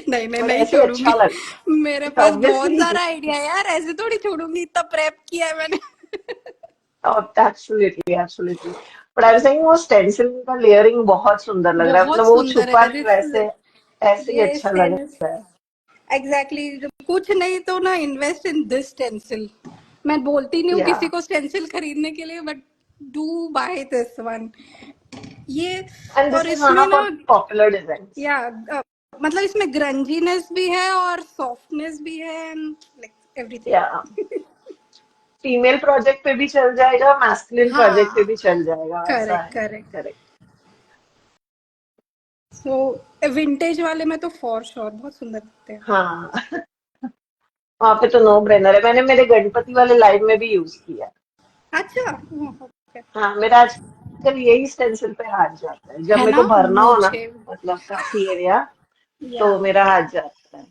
नहीं, मैं बट नहीं ऐसे छोड़ूंगी. अच्छा लग मेरे रहा है पास बहुत ऑब्वियसली. सारा आइडिया है यार, ऐसे थोड़ी छोड़ूंगी, इतना प्रेप किया है मैंने. Absolutely absolutely. But I am saying वो स्टेंसिलिंग का लेयरिंग बहुत सुंदर लग रहा है. बहुत मतलब वो सुंदर छुपा है नहीं दिस. वैसे, ऐसे ही ये अच्छा लग स्टेंस रहा है. एग्जैक्टली exactly, कुछ नहीं तो ना इन्वेस्ट इन दिस स्टेंसिल. मैं बोलती नहीं हूँ या किसी को स्टेंसिल खरीदने के लिए, but do buy this one. ये एंड दिस और इज वन इसमें ऑफ ना, आवर पॉपुलर डिजाइन्स. या मतलब इसमें ग्रंजीनेस भी है और सॉफ्टनेस भी है, लाइक एवरीथिंग. या फीमेल प्रोजेक्ट पे भी चल जाएगा, मैस्कुलिन प्रोजेक्ट पे हाँ, भी चल जाएगा, ऐसा करेक्ट है. करेक्ट. करेक्ट. सो विंटेज वाले में तो फॉर श्योर बहुत सुंदर दिखते हैं. हाँ. वहां पे तो नो ब्रेनर है. मैंने मेरे गणपति वाले लाइव में भी यूज किया. अच्छा, ओके. हाँ, मेरा आजकल यही स्टेंसिल पे हाथ जाता है जब है मेरे ना, को भरना हो ना, मुझे. मतलब काफी एरिया, या तो मेरा हाथ जाता है.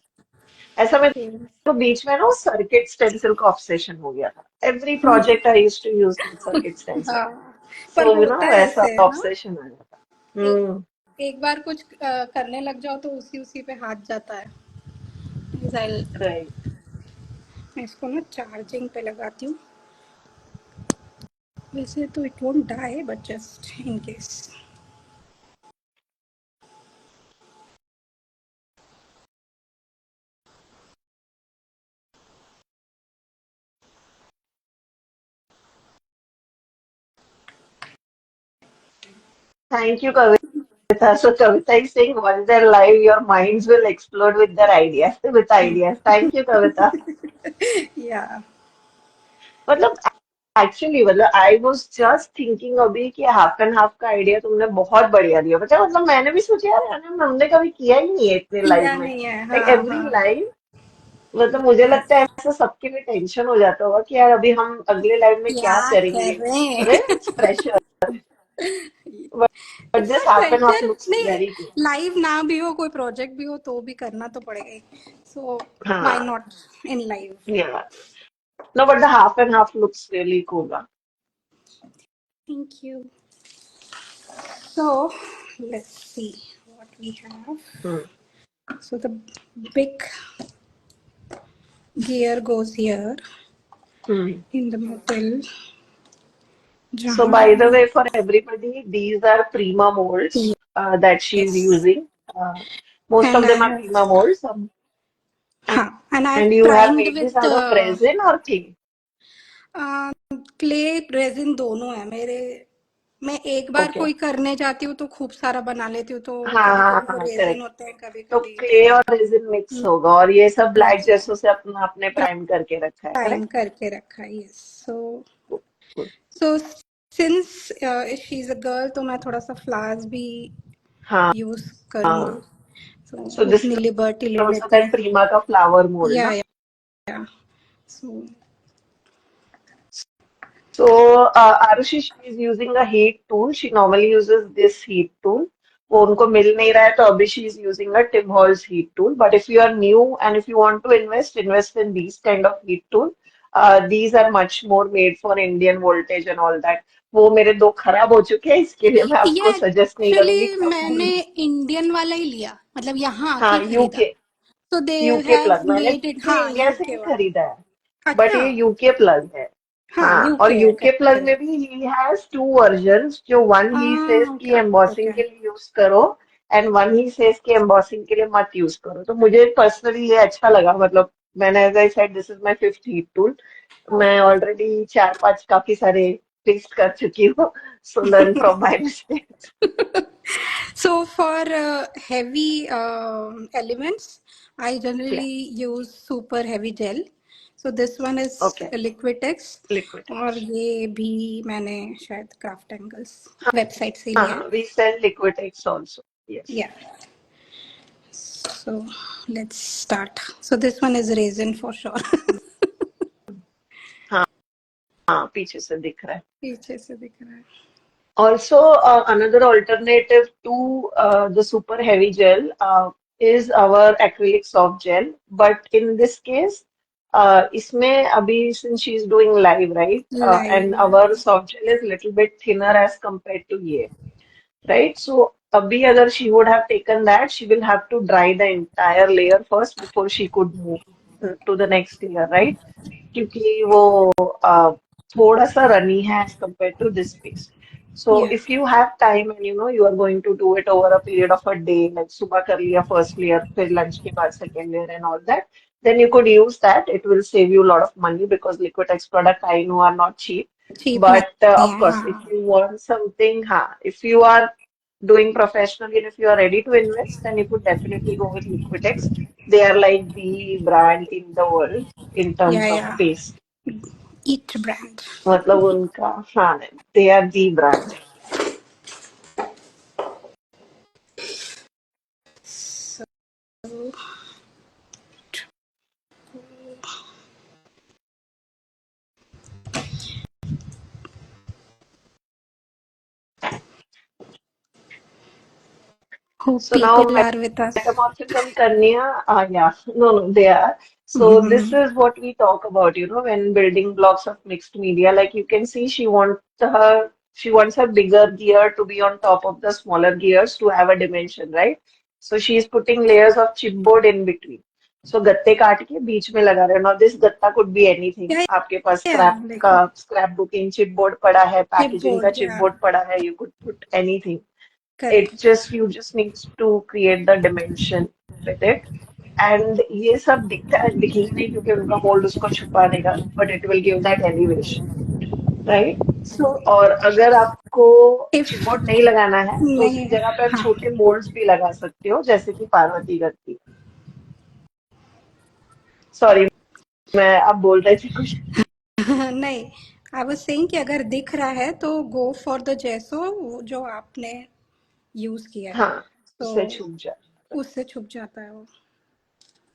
ऐसा मेरे को बीच में ना सर्किट स्टेंसिल का ऑब्सेशन हो गया था. Every project I used to use circuit stencil. हाँ, पर सो होता है वैसा ऐसे, है ना. ऑब्सेशन आ जाता. ए, हम्म. एक बार कुछ करने लग जाओ तो उसी उसी पे हाथ जाता है. राइट. मैं इसको ना चार्जिंग पे लगाती हूँ. वैसे तो it won't die, but just in case. Thank you Kavita. So Kavita is saying once they're live, your minds will explode with their ideas, with ideas. Thank you, Kavita. या मतलब एक्चुअली, मतलब I was just thinking अभी कि half and half का idea तुमने बहुत बढ़िया दिया. पता है, मतलब मैंने भी सोचा यार, हमने कभी किया ही नहीं है इतने लाइव किया में. नहीं है. लाइक हाँ एवरी हाँ. लाइव. मतलब मुझे लगता है ऐसा सबके लिए टेंशन हो जाता होगा कि यार अभी हम अगले लाइव में क्या क्या कर करेंगे. रहे अरे हैं? It's pressure. But it's this not half and half pressure. Looks नहीं, वेरी गुड. लाइव ना भी हो, कोई प्रोजेक्ट भी हो, तो भी करना तो पड़ेगा ही. सो व्हाई हाँ. Not in live. Yeah. No, but the half and half looks really cool. Thank you. So let's see what we have. Hmm. So the big gear goes here Hmm. in the middle. So, जहाँ by the हम way, for everybody, these are Prima molds that she's yes, using. Most and of I them are have, Prima molds. हाँ, and I've And you have primed made this with out of resin or clay? Clay resin दोनों है मेरे. मैं एक बार Okay. कोई करने जाती हूँ तो खूब सारा बना लेती हूँ, तो हाँ कभी हाँ कभी वो हाँ, रेजिन करेक्ट. होते हैं, कभी तो कभी क्ले और रेजिन मिक्स होगा, और ये सब ब्लैक मिक्स जैसों से अपना आपने प्राइम करके रखा है, टाइम करेक्ट? करके रखा है. Yes. Good. Good. So since she is a girl, तो मैं थोड़ा सा फ्लावर्स भी हाँ यूज करूंगी. हाँ. तो सो दिस उतनी लिबर्टी ले ऑल्सो लेते दैट हैं. प्रीमा का फ्लावर मोल्ड या ना. या सो So, Arushi, she is using a heat tool. She normally uses this heat tool. वो उनको मिल नहीं रहा है, तो अभी she is using a Tim Holtz heat tool. But if you are new and if you want to invest in these kind of heat tool. These are much more made for Indian voltage and all that. वो मेरे दो खराब हो चुके हैं, इसके लिए मैं ये आपको सजेस्ट नहीं करूंगी एक्चुअली कभी. मैंने इंडियन वाला ही लिया, मतलब यहाँ आके हाँ, ही खरीदा. यूके. तो दे यूके हैव प्लग मैंने मेड इट. भी हाँ, इंडिया से यूके ही वाला. खरीदा है. बट अच्छा. ये यूके प्लग है. हाँ, हाँ, और यूके है यूके प्लग में करेक्ट. भी ही हैज टू वर्जन्स. जो वन ही सेज कि ओके एम्बॉसिंग ओके. के लिए यूज करो, एंड वन ही सेज कि एम्बॉसिंग के लिए मत यूज करो। तो मुझे पर्सनली ये अच्छा लगा, मतलब मैंने as I said this is my fifth heat tool. मैं ऑलरेडी चार पांच काफी सारे टेस्ट कर चुकी हूँ, so learn from my mistakes. So for heavy elements, I या, generally use super heavy gel. So this one is okay, Liquitex, liquid. और ये भी मैंने शायद क्राफ्ट एंगल्स वेबसाइट से लिया है. हाँ, we sell Liquitex also. Yes. Yeah. So let's start. So this one is resin for sure. हाँ, हाँ, पीछे से दिख रहा है। पीछे से दिख रहा है. Also, another alternative to the super heavy gel is our acrylic soft gel. But in this case, इसमें अभी since she is doing live, right? And Live. our soft gel is little bit thinner as compared to ये, right? So abhi agar she would have taken that, she will have to dry the entire layer first before she could move to the next layer, right? क्योंकि वो थोड़ा सा runny है as compared to this paste. So Yeah. if you have time and you are going to do it over a period of a day, like सुबह कर लिया first layer, फिर lunch के बाद second layer and all that, then you could use that. It will save you a lot of money because Liquitex product I know are not cheap. Cheap But नहीं of है. course, if हाँ. you want something, if you are doing professionally and if you are ready to invest, then you could definitely go with Liquitex. They are like the brand in the world in Yeah, terms of yeah. paste. Each brand. मतलब उनका, हाँ, they are the brand. So hope So now people are with us. metamorphism karniya, yeah, no, they are. So this is what we talk about, when building blocks of mixed media. Like you can see, she wants her bigger gear to be on top of the smaller gears to have a dimension, right? So she is putting layers of chipboard in between. So गत्ते काट के बीच में लगा रहे हैं. Now this गत्ता could be anything. Yeah, आपके पास yeah. Like scrap booking chipboard पड़ा है, पैकेजिंग का chipboard. Yeah. चिपबोर्ड पड़ा है. You could put anything. Correct. You just needs to create the dimension with it. And ये सब दिखेगा नहीं क्योंकि उनका मोल्ड उसको छुपा देगा, but it will give that elevation, right? So और अगर आपको if चिपबोर्ड नहीं लगाना है तो उसकी नहीं. जगह पे आप हाँ. छोटे मोल्ड्स भी लगा सकते हो, जैसे कि पार्वती करती है. सॉरी, मैं अब बोल रही थी कुछ. नहीं. आई वाज सेइंग कि अगर दिख रहा है तो गो फॉर द जैसो जो आपने यूज किया है. हाँ, तो उससे छूट जाए. उससे छुप जाता है वो.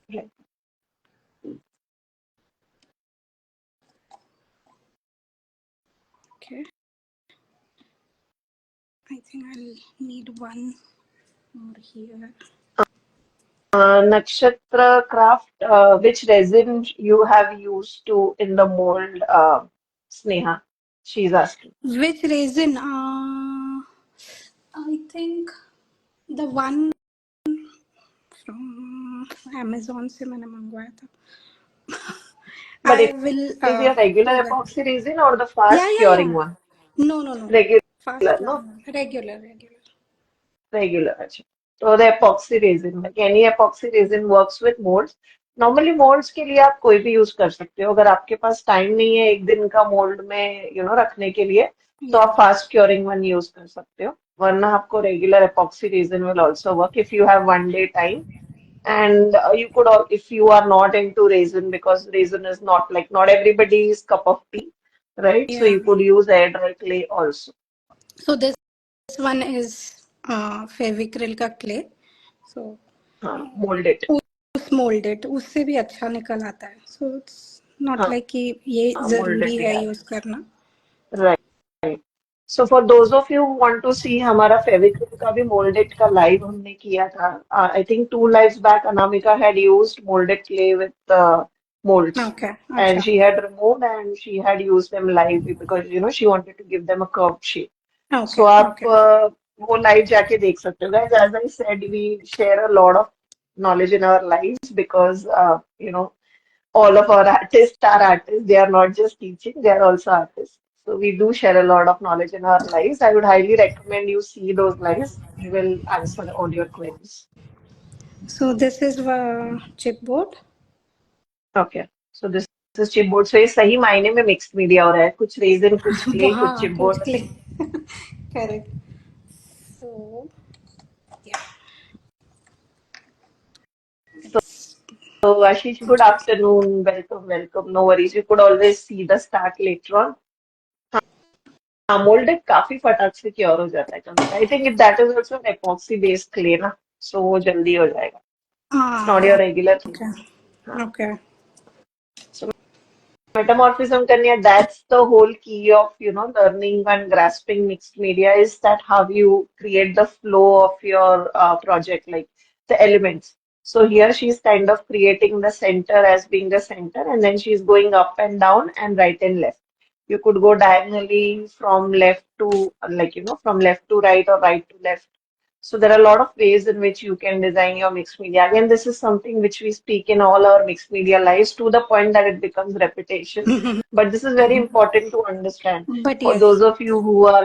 Right. Okay. I think I'll need one more here. Nakshatra Craft, which resin you have used to in the mold, Sneha? She's asking. Which resin? I think the one from Amazon से मैंने मंगवाया था. But I it will is your regular do that. epoxy resin or the Yeah, fast yeah, curing yeah. one? No, no, no. Regular, Fast no? one. Regular, regular. Regular. अच्छा. तो the epoxy resin, like any epoxy resin works with molds. Normally molds के लिए आप कोई भी use कर सकते हो. अगर आपके पास टाइम नहीं है एक दिन का मोल्ड में रखने के लिए, तो Yeah, आप फास्ट क्योरिंग वन यूज कर सकते हो. वरना आपको regular epoxy resin will also work if you have one day time. And you could, if you are not into resin, because resin is not everybody's cup of tea, right? So yeah. you could use air dry clay also. So this one is Fevicryl का clay. So हाँ, mold it. उस moulded उससे भी अच्छा निकल आता है. So it's not हाँ, like कि ये molded जरूरी भी है आता यूज करना. है. Right. So for those of you who want to see, हमारा फेविक्रिल का भी molded का live हमने किया था. I think 2 lives back, Anamika had used molded clay with molds. Okay, And अच्छा. she had removed and she had used them live because she wanted to give them a curved shape. So Okay, आप okay. वो live जाके देख सकते हो. Guys, as I said, we share a lot of knowledge in our lives because all of our artists are artists. They are not just teaching; they are also artists. So we do share a lot of knowledge in our lives. I would highly recommend you see those lives. We will answer all your queries. So this is chipboard. Okay. So this is chipboard. So ये सही मायने में mixed media हो रहा है. कुछ raisin, कुछ clay, कुछ हाँ, कुछ chipboard. Clay correct. सो या So Ashish, good afternoon. Welcome, welcome. No worries. You could always see the start later on. हाँ, मोल्डेड काफी फटाक से क्योर हो जाता है कभी. I think that is also epoxy based clay ना, सो वो जल्दी हो जाएगा. इट्स नॉट हाँ. Your regular thing. ओके. हाँ. ओके. So metamorphism करनी है. That's the whole key of learning and grasping mixed media, is that how you create the flow of your project, like the elements. So here she's kind of creating the center as being the center, and then she's going up and down and right and left. You could go diagonally from left to, like, from left to right or right to left. So there are a lot of ways in which you can design your mixed media. Again, this is something which we speak in all our mixed media lives, to the point that it becomes repetition. But this is very important to understand But for yes, those of you who are,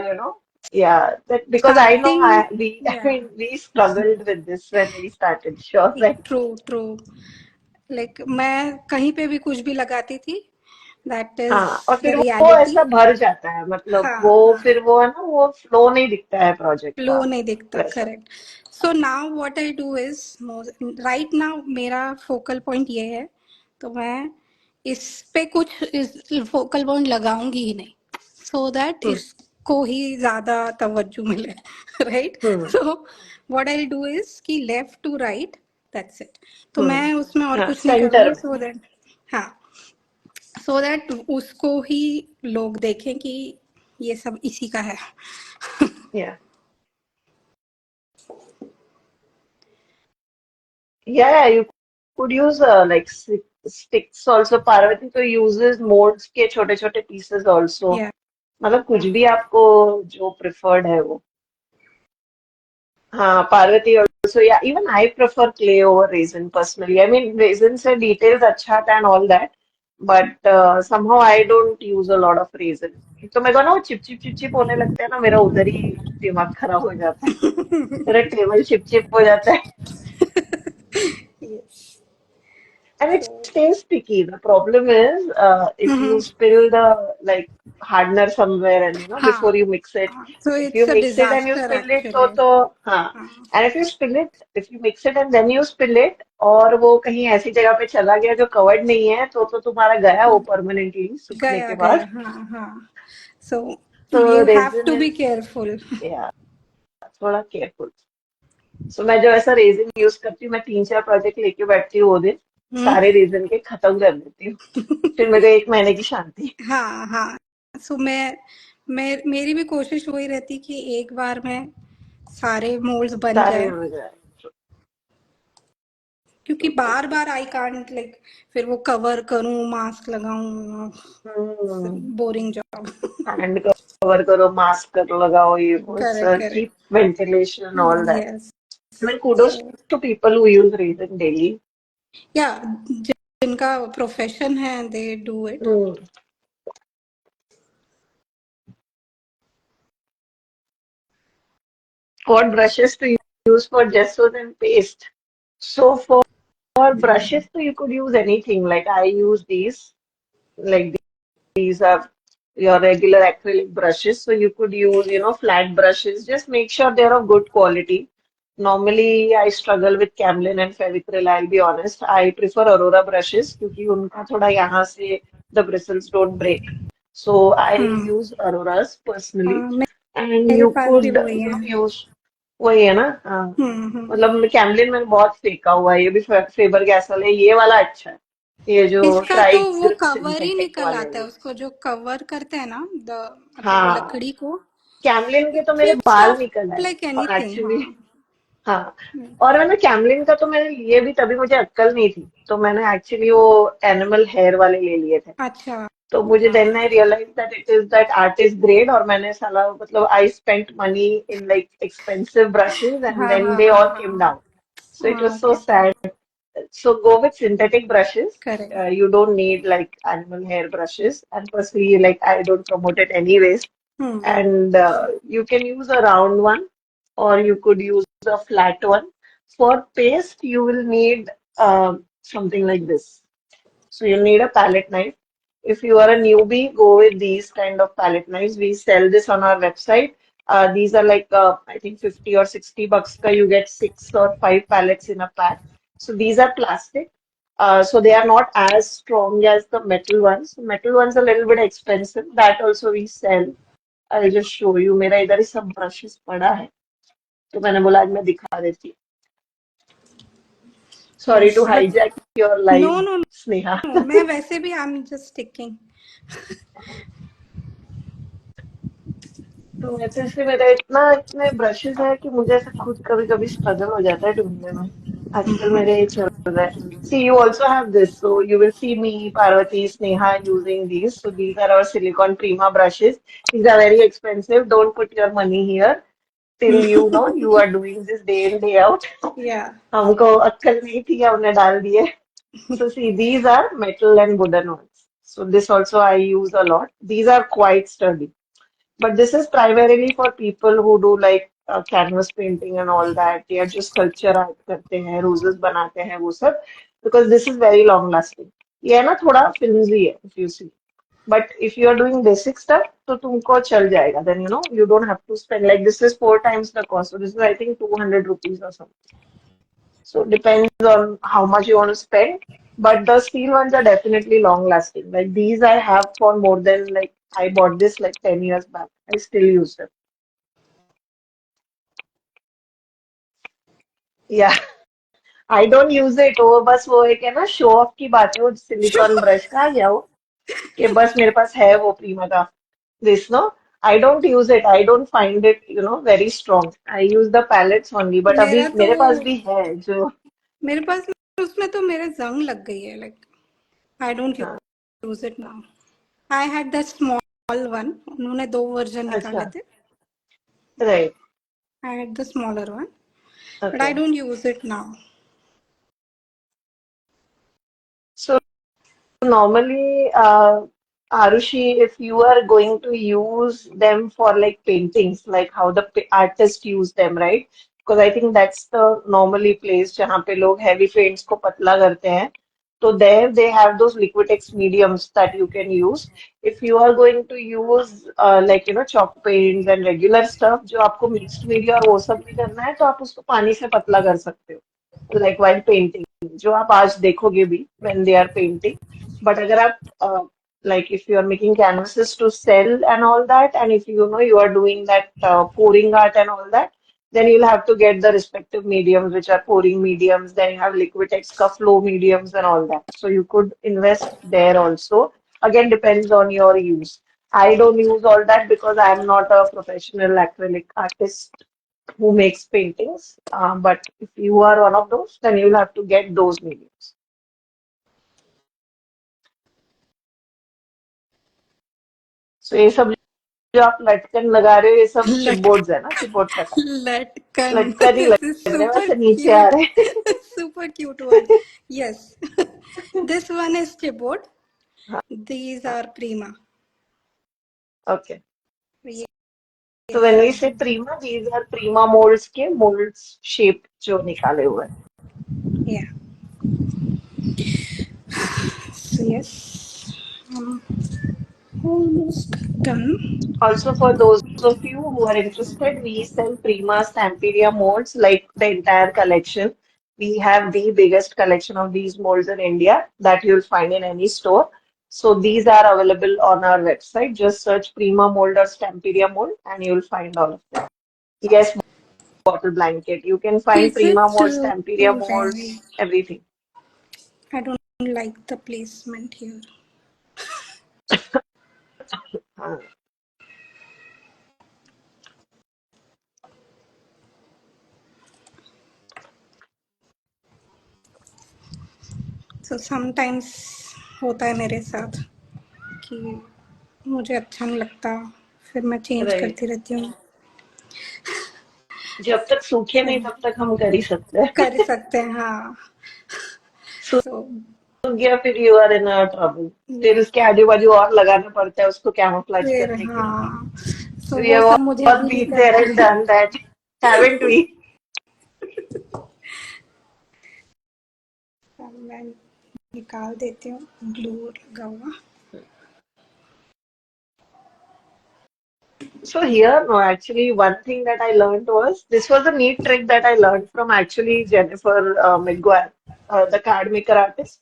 yeah, that because I know starting, I yeah, mean, we struggled with this when we started. Sure, right? True true. Like मैं कहीं पे भी कुछ भी लगाती थी. That is हाँ, और द फिर वो रियलिटी. ऐसा भर जाता है, मतलब हाँ, वो हाँ. फिर वो है ना, वो फ्लो नहीं दिखता है प्रोजेक्ट फ्लो का नहीं दिखता. वैसा. Correct. So now what I do is, right now मेरा फोकल पॉइंट ये है. तो मैं इस पे कुछ इस फोकल पॉइंट लगाऊंगी ही नहीं, सो दैट हम्म. इसको ही ज्यादा तवज्जो मिले. Right. Hmm. So what I do is कि left to right, that's it. तो मैं उसमें और हाँ, कुछ नहीं सेंटर करूंगी, में. सो दैट, हाँ, सो दैट उसको ही लोग देखें कि ये सब इसी का है. Yeah. Yeah, you could use like sticks also. Parvati तो uses molds के छोटे छोटे pieces also. या मतलब कुछ भी आपको जो preferred है वो. हाँ, Parvati also. Yeah, even I prefer clay over raisin personally. I mean, raisin से details अच्छा था and all that, but somehow I don't use a lot of raisin. तो मेरे को ना वो चिप चिप होने लगता है ना, मेरा उधर ही दिमाग खराब हो जाता है. मेरा टेबल चिप हो जाता है. Yes. And it So, stays sticky. The problem is, if you mhm. spill the like hardener somewhere, and हाँ. before you mix it, So if you it's a mix it and you disaster spill it, actually. हाँ. हाँ. And if you spill it, if you mix it and then you spill it, और वो कहीं ऐसी जगह पे चला गया जो कवर्ड नहीं है, तो तुम्हारा गया वो परमानेंटली सूखने गया के गया. बाद. हाँ, हाँ. So So you have resin to be is, careful. yeah, थोड़ा केयरफुल. सो मैं जो ऐसा रेजिन यूज करती हूँ, मैं 3-4 प्रोजेक्ट लेके बैठती हूँ वो दिन, हम्म. सारे रेजिन के खत्म कर देती हूँ. फिर मेरे को 1 महीने की शांति. हाँ, हाँ. सो मैं मेरी भी कोशिश वही रहती कि एक बार में सारे मोल्ड्स बन सारे जाए, हो जाए. क्योंकि बार बार आई कांट लाइक फिर वो कवर करूं, मास्क लगाऊं. Boring job. हैंड कवर करो, मास्क करो, लगाओ, ये वो. It's correct, keep correct. Ventilation all that. Yes. I mean, kudos so to people who use resin daily. या जिनका प्रोफेशन है they do it. Hmm. What brushes to use for gessos and paste? So for brushes, so you could use anything. Like I use these. Like these are your regular acrylic brushes. So you could use, flat brushes. Just make sure they're of good quality. Normally, I struggle with Camlin and Fevicryl, I'll be honest. I prefer Aurora brushes क्योंकि उनका थोड़ा यहाँ से the bristles don't break. So I hmm. use Auroras personally. हाँ, And मेरे you पास भी could, वही है. use वही है ना. हाँ. हम्म. मतलब कैमलिन मैंने बहुत फेंका हुआ है. ये भी फेबर कैसल है, ये वाला अच्छा है. ये जो इसका तो ट्राई वो ग्रिप कवर ही सिंथेटिक निकल वाले आता है, हैं. उसको जो कवर करते हैं ना, द मतलब हाँ, लकड़ी को. कैमलिन के इट तो मेरे कीप्स बाल ऑफ निकल आए. लाइक और एनीथिंग. एक्चुअली, हाँ. हाँ. और मैंने कैमलिन का तो मैंने लिए भी, तभी मुझे अक्कल नहीं थी, तो मैंने एक्चुअली वो एनिमल हेयर वाले ले लिए थे. अच्छा. तो मुझे हाँ. Then I realise that it is that artist grade. और मैंने साला मतलब I spent money in like expensive brushes and हाँ, देन हाँ, दे हाँ, ऑल केम हाँ. डाउन. सो इट वाज हाँ, so okay. Sad. So go with synthetic brushes. Correct. You don't need like animal hair brushes. And firstly, like I don't promote it anyways. And you can use a round one or you could use a flat one. For paste, you will need something like this. So you'll need a palette knife. If you are a newbie, go with these kind of palette knives. We sell this on our website. These are like I think 50 or 60 bucks ka you get 6 or 5 palettes in a pack. So these are plastic. So they are not as strong as the metal ones. Metal ones are a little bit expensive. That also we sell. I'll just show you. मेरा इधर ही सब brushes पड़ा है. तो मैंने बोला आज मैं दिखा देती हूँ. Sorry yes to but hijack your no live, no Sneha. No, मैं वैसे भी आई एम जस्ट टिकिंग. तो वैसे से मेरा इतने ब्रशेस है कि मुझे ऐसा खुद कभी कभी स्ट्रगल हो जाता है ढूंढने में. आजकल मेरे ये चल रहा है. See, you also have this, so you will see me, Parvati, Sneha using these. So these are our silicone Prima brushes. These are very expensive. Don't put your money here till you know you are doing this day in day out. या. हमको अक्कल नहीं थी हमने डाल दिए. So see, these are metal and wooden ones. So this also I use a lot. These are quite sturdy. But this is primarily for people who do like canvas painting and all that. या जो sculpture art करते हैं, roses बनाते हैं वो सब. Because this is very long lasting. ये है ना थोड़ा flimsy है if you see. But if you are doing basic stuff, तो तुमको चल जाएगा. Then you know you don't have to spend like this is 4 times the cost. So this is I think 200 rupees or something. So it depends on how much you want to spend. But the steel ones are definitely long lasting. Like these I have for more than like I bought this like 10 years back. I still use them. Yeah, I don't use it. वो बस वो एक है ना show off की बात है. वो सिलिकॉन ब्रश का आ गया वो कि बस मेरे पास है वो प्रीमा का. This no, I don't use it. I don't find it, you know, very strong. I use the palettes only. But अभी मेरा तो मेरे पास भी है जो. मेरे पास उसमें तो मेरे जंग लग गई है. लाइक आई डोंट हाँ, use it now. I had the small one. उन्होंने दो वर्जन निकाले अच्छा, थे. right, I had the smaller one but I okay. Don't use it now. So normally, Arushi, if you are going to use them for like paintings, like how the artists use them, right? Because I think that's the normally place जहाँ पे लोग heavy paints को पतला करते हैं. So there they have those Liquitex mediums that you can use. If you are going to use like you know chalk paints and regular stuff, जो आपको mixed media और वो सब नहीं करना है, तो आप उसको पानी से पतला कर सकते हो. Like while painting, जो आप आज देखोगे भी when they are painting. But अगर आप like if you are making canvases to sell and all that, and if you know you are doing that pouring art and all that, then you'll have to get the respective mediums, which are pouring mediums. Then you have Liquitex का flow mediums and all that. So you could invest there also. Again, depends on your use. I don't use all that because I'm not a professional acrylic artist who makes paintings. But if you are one of those, then you'll have to get those mediums. So ये सब जो आप लटकन लगा रहे हो ये सब लट चिपबोर्ड्स है ना चिपबोर्ड का काम. लटकन. लटकन ही दिस इज लटकन है सुपर वैसे नीचे आ क्यूट. रहे हैं. Super cute word. Yes. This one is chipboard. हाँ, These हाँ, are prima. okay. ये So when we say prima, these are prima molds के molds shape जो निकाले हुए हैं. yeah. So yes. Um, almost done. Also, for those of you who are interested, we sell Prima Stamperia molds, like the entire collection. We have the biggest collection of these molds in India that you'll find in any store. So these are available on our website. Just search Prima mold or Stamperia mold and you'll find all of them. Yes, bottle blanket. You can find Is it Prima molds, Stamperia very? molds, everything. I don't like the placement here. Uh, So sometimes होता है मेरे साथ कि मुझे अच्छा नहीं लगता, फिर मैं चेंज right. करती रहती हूँ. जब तक सूखे नहीं तब तक हम कर ही सकते हैं. कर सकते हैं हाँ. So सूख गया फिर यू आर इन ट्रबल। फिर yeah, उसके आजू बाजू और लगाना पड़ता है उसको कैमोफ्लेज फिर करने के लिए। हाँ, सो वी वो हैव सब मुझे ऑल अभी नहीं बीन देयर करना एंड है। Done that, haven't we? अब मैं निकाल देती हूँ ग्लू लगा हुआ। So here, no, actually, one thing that I learned was this was a neat trick that I learned from actually Jennifer McGuire, the card maker artist.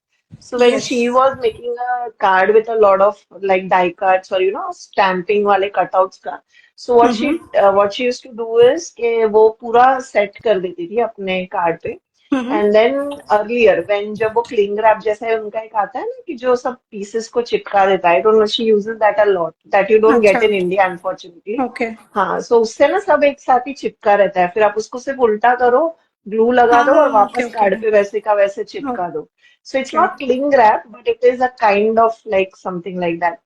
So when she Yes. was making a card with a lot of like die cuts or stamping wale cutouts का, so what she used to do is कि वो पूरा set कर देती थी अपने card पे। हम्म। And then earlier when जब वो क्लिंग रैप जैसा है उनका एक आता है ना कि जो सब पीसेस को चिपका देता है, don't know she uses that a lot that you don't get अच्छा। In India unfortunately. ओके। हाँ, सो उससे ना सब एक साथ ही चिपका रहता है, फिर आप उसको सिर्फ उल्टा करो, ग्लू लगा हाँ दो और हाँ, ओके वापस ओके कार्ड पे वैसे का वैसे चिपका दो। So it's okay. Not cling wrap but it is a kind of like something like that,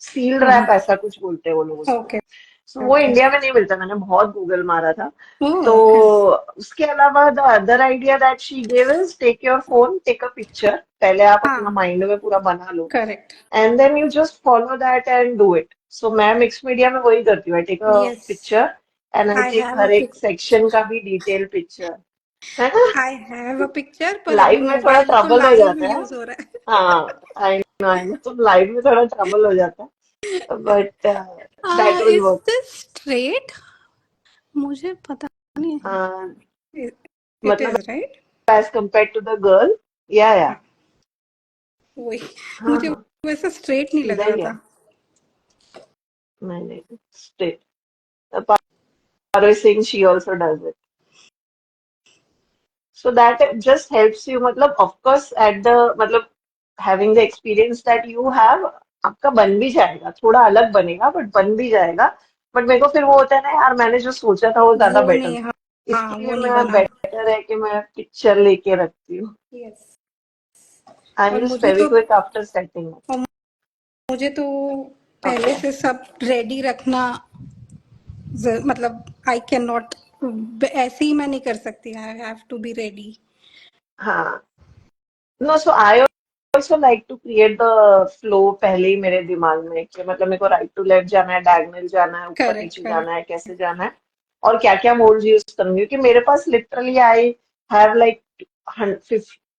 seal hmm. Wrap ऐसा कुछ बोलते हैं वो लोग उसको। ओके सो वो ओके। इंडिया में नहीं मिलता, मैंने बहुत गूगल मारा था। तो ओके। उसके अलावा the other idea that she give is take your phone, take a picture, पहले आप अपना हाँ, माइंड में पूरा बना लो correct. And then you just follow that and do it. So मैं मिक्स मीडिया में वही करती हूँ, I take a yes, picture and I I take have a हर एक पिक्चर। सेक्शन का भी डिटेल पिक्चर, है ना? आई हैव अ पिक्चर, पर अभी लाइव में थोड़ा मोबाइल तो ट्रबल हो लाइव जाता है। यूज हो रहा हाँ, आई नो तो लाइव में थोड़ा ट्रबल हो जाता है बट दैट है। Will is work. This straight? मुझे पता नहीं है। इट मतलब is right. As compare to the girl, या हाँ, वही। हाँ मुझे हाँ, वैसे स्ट्रेट नहीं लग सीधा रहा ही है। था। नहीं नहीं, straight. Parve Singh, she also does it. So that it just helps you, मतलब of course at the मतलब having the experience that you have, आपका बन भी जाएगा, थोड़ा अलग बनेगा बट बन भी जाएगा। बट मेरे को फिर वो होता है ना यार, मैंने जो सोचा था वो ज्यादा वो बेटर नहीं, था, हाँ। हाँ, इसलिए वो नहीं मैं बना। बेटर है कि मैं पिक्चर लेके रखती हूँ। यस। आई और यूज मुझे तो फेविक्विक आफ्टर सेटिंग। और मुझे तो ओके। पहले से सब रेडी रखना, मतलब आई कैन नॉट, ऐसे ही मैं नहीं कर सकती। I have to be ready. हाँ, no so I also like to create the flow पहले ही मेरे दिमाग में कि मतलब मेरे को राइट टू लेफ्ट जाना है, डायगोनल जाना है, ऊपर करेक्ट नीचे करेक्ट। जाना है, कैसे जाना है और क्या क्या मोड्स यूज करूंगी, क्योंकि मेरे पास literally I have like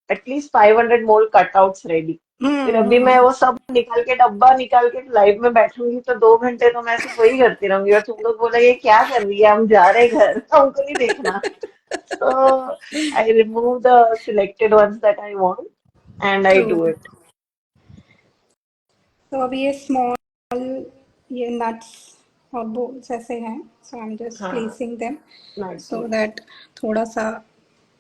at least 500 mould cutouts ready. फिर अभी मैं हम्म। वो सब निकाल के डब्बा निकाल के लाइव में बैठूंगी तो 2 घंटे तो मैं सिर्फ वही करती रहूंगी और तुम लोग बोलेंगे ये क्या कर रही है, हम जा रहे घर, हमको नहीं देखना। So I remove the selected ones that I want and I true. do it. तो अब ये स्मॉल, ये नट्स और बोल्स ऐसे हैं, सो आई एम जस्ट हाँ, placing them so nice. That थोड़ा सा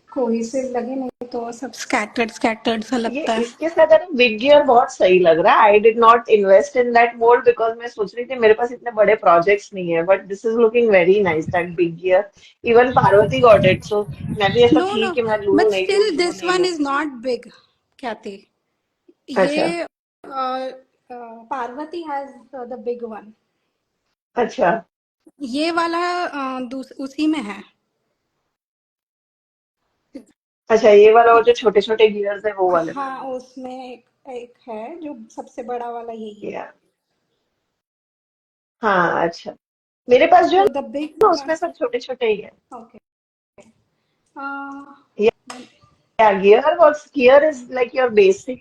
कोहेसिव लगे, नहीं तो सब स्कैटर्ड स्कैटर्ड सा ये लगता है। इसके साथ है ना बिग गियर बहुत सही लग रहा है। I did not invest in that mould because मैं सोच रही थी मेरे पास इतने बड़े प्रोजेक्ट्स नहीं है, but this is looking very nice that big gear. Even Parvati got it, so मैं भी ऐसा नो थी नो, कि मैं लूं बट नहीं लूं स्टिल लूं दिस नहीं वन लूं। इज नॉट बिग, ख्याति। अच्छा ये Parvati has the big one. अच्छा ये वाला उसी में है। अच्छा, ये वाला वो जो छोटे छोटे गियर्स है वो वाले में। हाँ, उसमें एक है जो सबसे बड़ा वाला, यही है। या हाँ, अच्छा, मेरे पास जो है तो द बिग ना वन। उसमें सब छोटे छोटे ही है। Okay. Yeah, gear is like your basic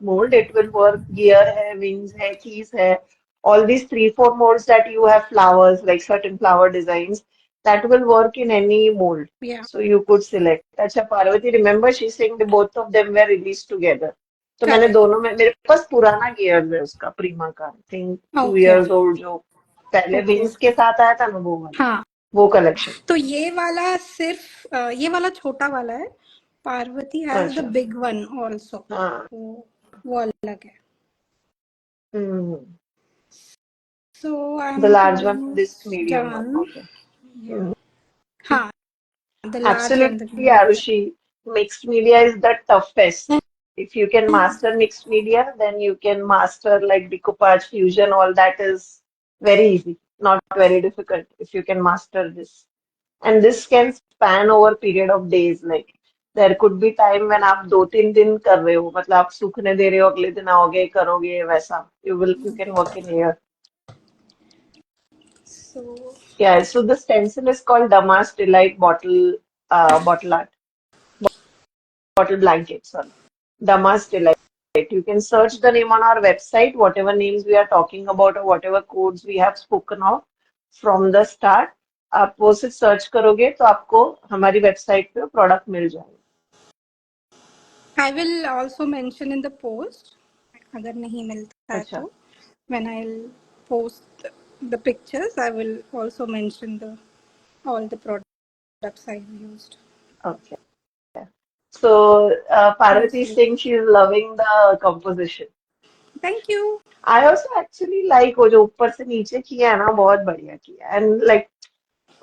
mold. It will work. Gear hai, wings hai, keys hai. All these three, four molds that you have flowers, like certain flower designs, that will work in any mold. या So you could select. अच्छा, Parvati, remember she's saying the both of them were released together. तो मैंने correct. दोनों में, मेरे पास पुराना gear है उसका, प्रीमा का, I think two okay years old, जो पहले ओके। विंग्स के साथ आया था ना वो वाला, हाँ, वो कलेक्शन। तो ये वाला सिर्फ ये वाला छोटा वाला है। पार्वती हैज द अच्छा, बिग वन ऑल्सो। हाँ, वो अलग है। Hmm, so I the am large one, this almost medium one. Done. Okay. Mhm. हाँ, the large and the Absolutely, medium. Arushi. Mixed media is the toughest. If you can master mixed media, then you can master like decoupage, fusion, all that is very easy, not very difficult if you can master this. And this can span over period of days. Like there could be time when आप 2-3 दिन कर रहे हो, मतलब आप सूखने दे रहे हो, अगले दिन आओगे करोगे वैसा, you can work in air. So Yeah, so the stencil is called Damas Delight bottle art, bottle blanket, sorry. Damas Delight. You can search the name on our website, whatever names we are talking about or whatever codes we have spoken of from the start. आप वो से search करोगे तो आपको हमारी website पे product मिल जाएगा. I will also mention in the post, अगर नहीं मिलता है अच्छा. तो, when I'll post the pictures, I will also mention the all the products I've used. Okay. So Parvati is Mostly. saying she is loving the composition. Thank you. I also actually like वो जो ऊपर से नीचे किया है ना, बहुत बढ़िया किया है. And like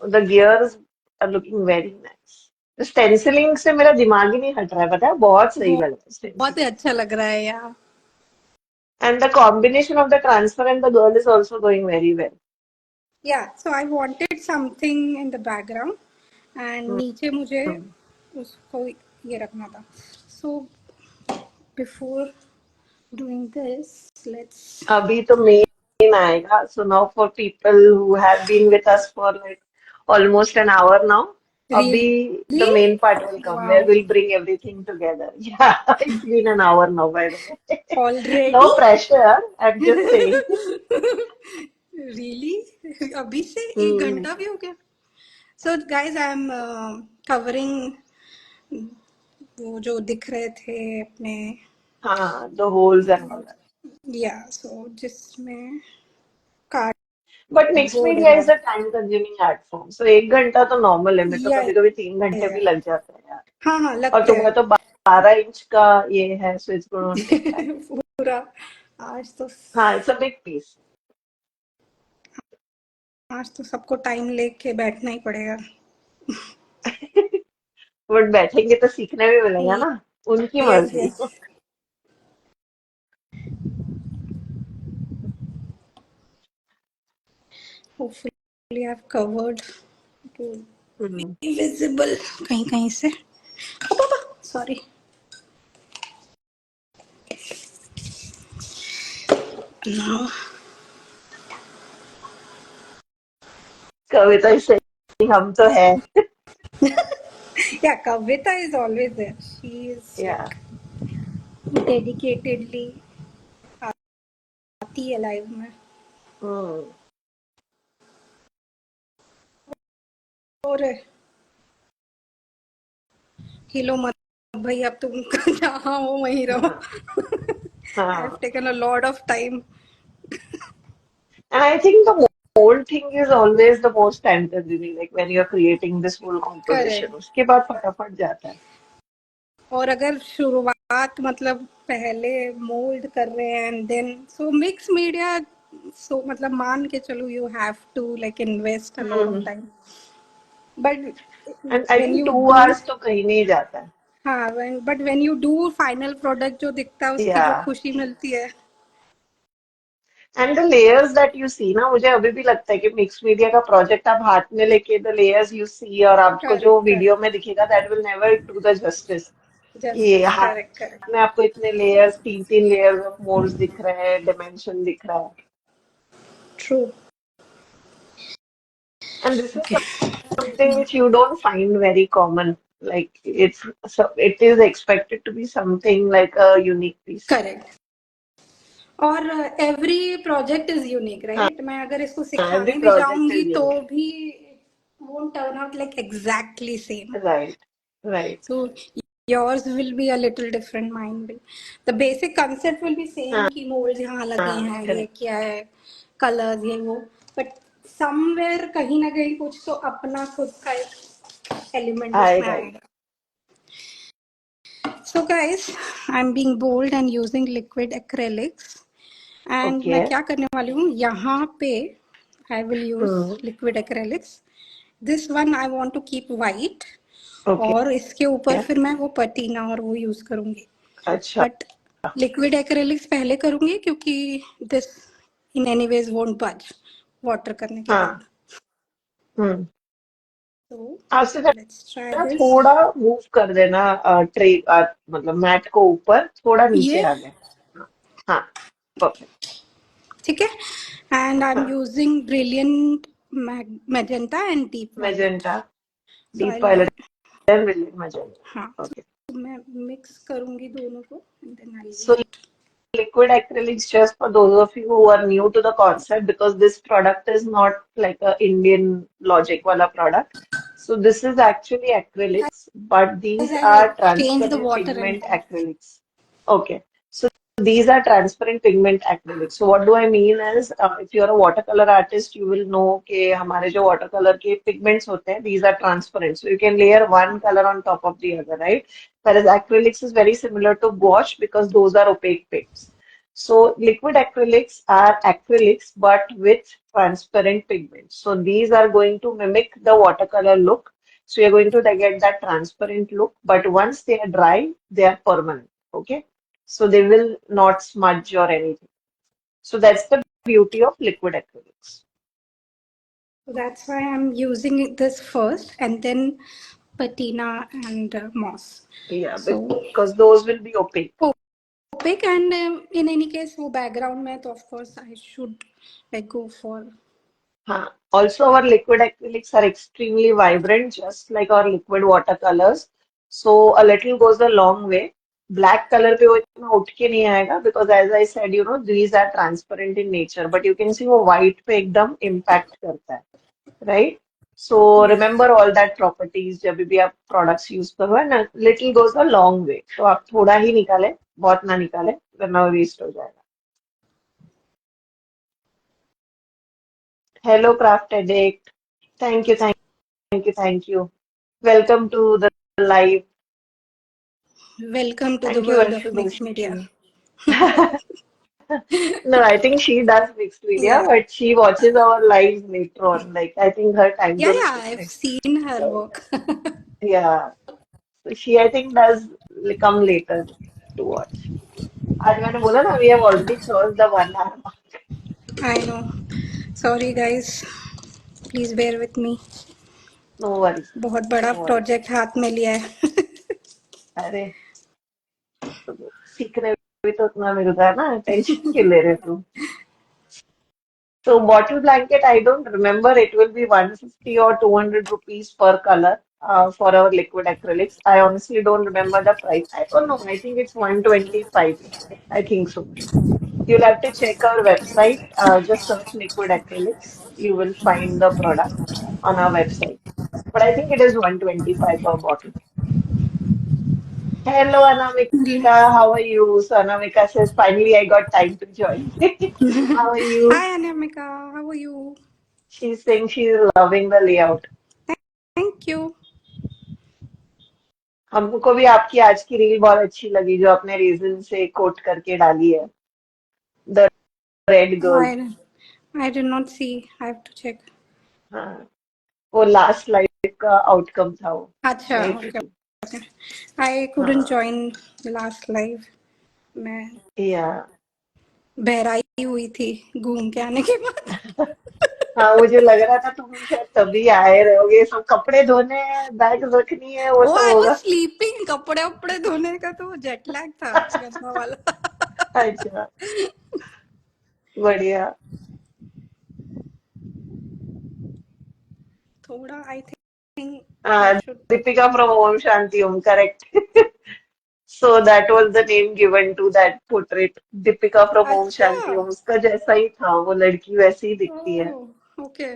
the gears are looking very nice. तो stenciling से मेरा दिमाग ही नहीं हट रहा है, पता है, बहुत सही लग रहा है बहुत ही stenciling. अच्छा लग रहा है यार. And the combination of the transfer and the girl is also going very well. Yeah, so I wanted something in the background and नीचे मुझे Hmm. उसको ये रखना था. So before doing this, let's अभी तो main आएगा. So now for people who have been with us for like almost an hour now, really. अभी the main part will come where Wow. we'll bring everything together. Yeah, it's been an hour now, by the way. Already? No pressure, I'm just saying. Really? अभी से 1 घंटा Hmm. भी हो गया. So guys, I'm covering वो जो दिख रहे थे अपने. हाँ, the holes and all that. Yeah, so जिसमें But mixed cardboard media is है. a time consuming art form. So 1 घंटा तो normal है. मैं तो या कभी कभी 3 घंटे भी लग जाते हैं यार. हाँ हाँ और लगते तुम्हारा हैं. तो 12 इंच का ये है, so it's going to take time. पूरा आज तो हाँ, it's a big piece. आज तो सबको टाइम लेके बैठना ही पड़ेगा. बट बैठेंगे तो सीखने भी मिलेगा ना, उनकी यस मर्जी. Yes. Hopefully I have covered to hmm. Visible कहीं कहीं से. ओ पापा सॉरी. नाउ कविता से हम तो है. Yeah Kavita is always there. She is yeah. Like dedicatedly आती है लाइव में. हम्म. और हिलो मत भाई, अब तुम जहाँ हो वहीं रहो. हाँ. आई हैव हाँ. Taken a lot of time. And I think the whole thing is always the most time consuming, like when you're creating this whole composition. Correct. उसके बाद फटाफट जाता है. और अगर शुरुआत मतलब पहले मोल्ड कर रहे हैं and then so mix media, so मतलब मान के चलो you have to like invest a lot of hmm. Time. But and I when think you to do, hours तो कहीं नहीं जाता है. हाँ but when you do final product जो दिखता है उसकी या. जो खुशी मिलती है. And the layers that you see ना, मुझे अभी भी लगता है कि मिक्स मीडिया का प्रोजेक्ट आप हाथ में लेके द लेयर्स यू सी और आपको जो करेक्ट वीडियो करेक्ट. में दिखेगा that will never do the justice. कि जस्टिस. हाथ करेक्ट करेक्ट. में आपको इतने लेयर्स, 3-3 लेयर्स ऑफ मोल्ड्स दिख रहे हैं, डिमेंशन दिख रहा है. True. And this okay. Is something which you don't find very common. Like it is expected to be something like a unique piece. Correct. और एवरी प्रोजेक्ट इज यूनिक हाँ, right. मैं अगर इसको every सिखाने भी project जाऊंगी is तो unique. भी won't turn out like exactly same. Right, right. So yours will be a little different, mine will. The basic concept will be same हाँ, कि molds यहाँ लगे हाँ, हैं, ये correct. क्या है, colors ये वो. But somewhere कहीं ना कहीं कुछ तो अपना खुद का एक element उसमें आएगा ही. आएगा. So guys, I'm being bold and using liquid acrylics. And मैं Okay. क्या करने वाली हूँ यहाँ पे, I will use hmm. liquid acrylics. This one I want to keep white. Okay. और इसके ऊपर फिर मैं वो पटीना और वो यूज करूंगी. अच्छा. बट लिक्विड एक्रेलिक्स पहले करूंगी क्योंकि this in any ways won't बज वाटर करने के बाद. हाँ. हम्म. So आपसे let's try ना this. थोड़ा मूव कर देना ट्रे मतलब मैट को ऊपर थोड़ा नीचे ये आ जाए. हाँ हाँ परफेक्ट. ठीक है. And I'm हाँ using brilliant magenta and deep violet. Magenta So deep I'll violet and brilliant हाँ, मैजेंटा. ओके. तो मैं मिक्स करूंगी दोनों को and then I'll so use it. liquid acrylics, just for those of you who are new to the concept, because this product is not like a Indian logic wala product. So this is actually acrylics, but Guys, these I are changed the transparent water pigment intake. acrylics. Okay. So these are transparent pigment acrylics. So what do I mean is, if you're a watercolor artist, you will know कि हमारे जो watercolor के pigments होते हैं, these are transparent. So you can layer one color on top of the other, right? Whereas acrylics is very similar to gouache because those are opaque paints. So liquid acrylics are acrylics but with transparent pigments. So these are going to mimic the watercolor look. So you're going to get that transparent look, but once they are dry, they are permanent. Okay. So they will not smudge or anything. So that's the beauty of liquid acrylics. So that's why I'm using this first and then patina and moss. Yeah, So because those will be opaque. opaque and in any case वो background में तो of course I should like go for. हाँ. Also, our liquid acrylics are extremely vibrant, just like our liquid watercolors. So a little goes a long way. Black color पे वो इतना उठ के नहीं आएगा because as I said, these are transparent in nature. But you can see वो white पे एकदम impact करता है, right? So Yes. remember all that properties जब भी आप products use करो है ना, little goes a long way. तो आप थोड़ा ही निकालें, बहुत ना निकालें, वरना waste हो जाएगा. Hello, Craft Addict. Thank you, thank you, thank you. Welcome to the live. Welcome to the Thank you, world Ashu of mixed media. Doshi. No, I think she does mixed media, Yeah. but she watches our lives later on. Like, I think her time Yeah, zone is yeah, I've different. seen her So, work. yeah. So she, I think, does come later to watch. आज मैंने बोला ना, we have already crossed the 1 hour mark. I know. Sorry guys. Please bear with me. No worries, बहुत बड़ा no worries. Project हाथ में लिया है. अरे, तो सीखने भी तो उतना मिलता है ना, टेंशन क्यों ले रहे तुम? So bottle blanket, I don't remember. It will be 150 or 200 rupees per color for our liquid acrylics. I honestly don't remember the price. I don't know. I think it's 125. I think so. You'll have to check our website. Just search liquid acrylics. You will find the product on our website. But I think it is 125 per bottle. Hello, Anamika. How are you? So Anamika says, finally I got time to join. How are you? Hi Anamika, how are you? She's saying she's loving the layout. Thank you. हमको भी आपकी आज की reel बहुत अच्छी लगी जो आपने रीजन से कोट करके डाली है. The red girl. I I did not see. I have to check. हाँ, वो लास्ट लाइफ का आउटकम था वो. अच्छा, very okay, pretty. okay. I couldn't हाँ. join last live. मैं या. बहराई हुई थी घूम के आने के बाद. हाँ, मुझे लग रहा था तुम शायद तभी आए रहोगे. सब कपड़े धोने हैं, बैग रखनी है, वो ओ सब आई वाज होगा. स्लीपिंग. कपड़े वपड़े धोने का तो जेट लैग था गंदा वाला. अच्छा. बढ़िया. थोड़ा I think I should Deepika from Om Shanti Om, correct. So that was the name given to that portrait. Deepika from Om अच्छा. Shanti Om. उसका जैसा ही था, वो लड़की वैसी ही दिखती है. Oh okay.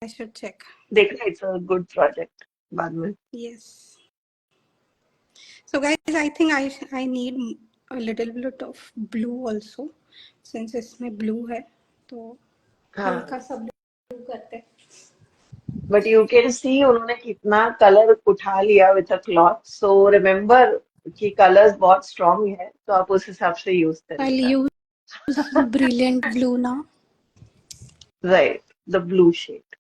I should check. देखना, इट्स अ गुड प्रोजेक्ट बाद में. Yes. So guys, I think I need a little bit of blue also, since इसमें blue है तो हाँ. हल्का सा blue करते हैं. बट यू कैन सी उन्होंने कितना कलर उठा लिया with a cloth. So remember कि कलर्स बहुत स्ट्रांग है, तो आप उस हिसाब से यूज I'll करिएगा. use brilliant blue now. Right, the blue shade.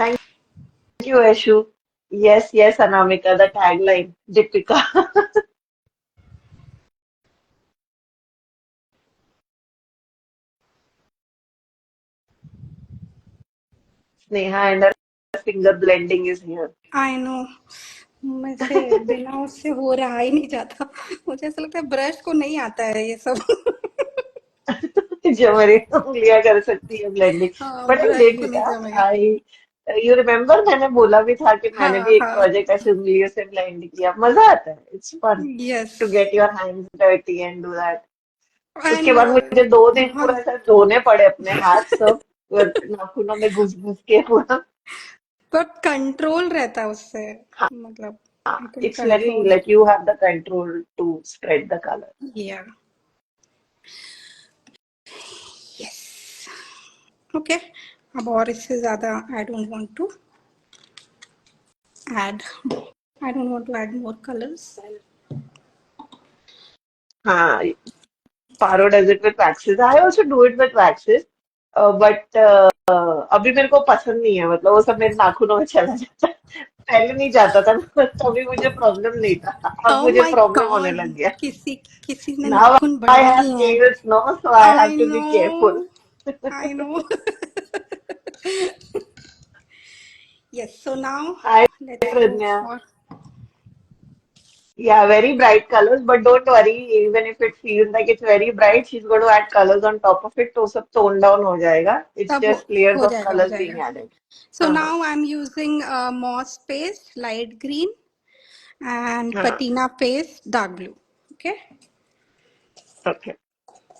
Thank you Aishu. Yes yes Anamika, the tagline Deepika. Sneha and finger blending is here. I know, मुझसे बिना उससे हो रहा ही नहीं जाता। मुझे ऐसा लगता है ब्रश को नहीं आता है ये सब। जो मेरी उंगलियां कर सकती है ब्लेंडिंग, हाँ, बट आई ब्रश डिड को इट। नहीं जमेगा। आई यू रिमेम्बर मैंने बोला भी था कि मैंने हाँ भी एक हाँ, प्रोजेक्ट ऐसे उंगलियों से ब्लेंड किया, मजा आता है, it's fun yes, to get your hands dirty and do that. I उसके नो। बाद मुझे 2 दिन हाँ, पूरा ऐसा धोने पड़े अपने हाथ सब, नाखूनों में घुस घुस के पूरा। पर कंट्रोल रहता है उससे, मतलब I can It's very control. like you have the control to spread the color. Yeah, yes, okay. अब और इससे ज्यादा I don't want to add, I don't want to add more colours. हाँ, Paro does it with waxes. I also do it with waxes. But अभी मेरे को पसंद नहीं है, मतलब वो सब मेरे नाखूनों में चला जाता है। पहले नहीं जाता था ना, तभी मुझे प्रॉब्लम नहीं था, अब Oh मुझे my प्रॉब्लम होने God! लग गया। किसी किसी ने Now नाखून I बढ़ा have लिए हैं। nails, no, so I I have to be careful. know, I know. Yes, so now Hi, let's go Pradnya. for, Yeah, very bright colors, but don't worry, even if it feels like it's very bright, she's going to add colors on top of it, तो सब tone down हो जाएगा. It's तब just layers हो of जाएगा, हो colors जाएगा। being added. So हाँ, now I'm using moss paste light green and हाँ, patina paste dark blue. Okay, okay.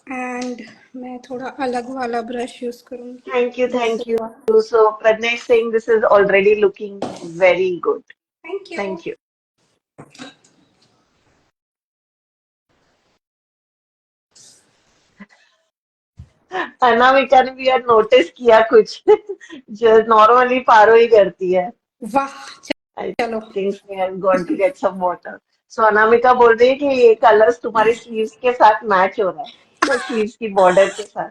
and मैं थोड़ा अलग वाला ब्रश यूज करूंगी, Thank you, thank दूसरे you. वाला। So Pradnya is saying this is already looking very good. Thank you. Thank you. Anamika ने भी यार नोटिस किया कुछ जो नॉर्मली पारो ही करती है। वाह, I चलो। think she has gone to get some water. So Anamika बोल रही है कि ये कलर्स तुम्हारी स्लीव्स के साथ मैच हो रहा है, स्लीव्स की बॉर्डर के साथ।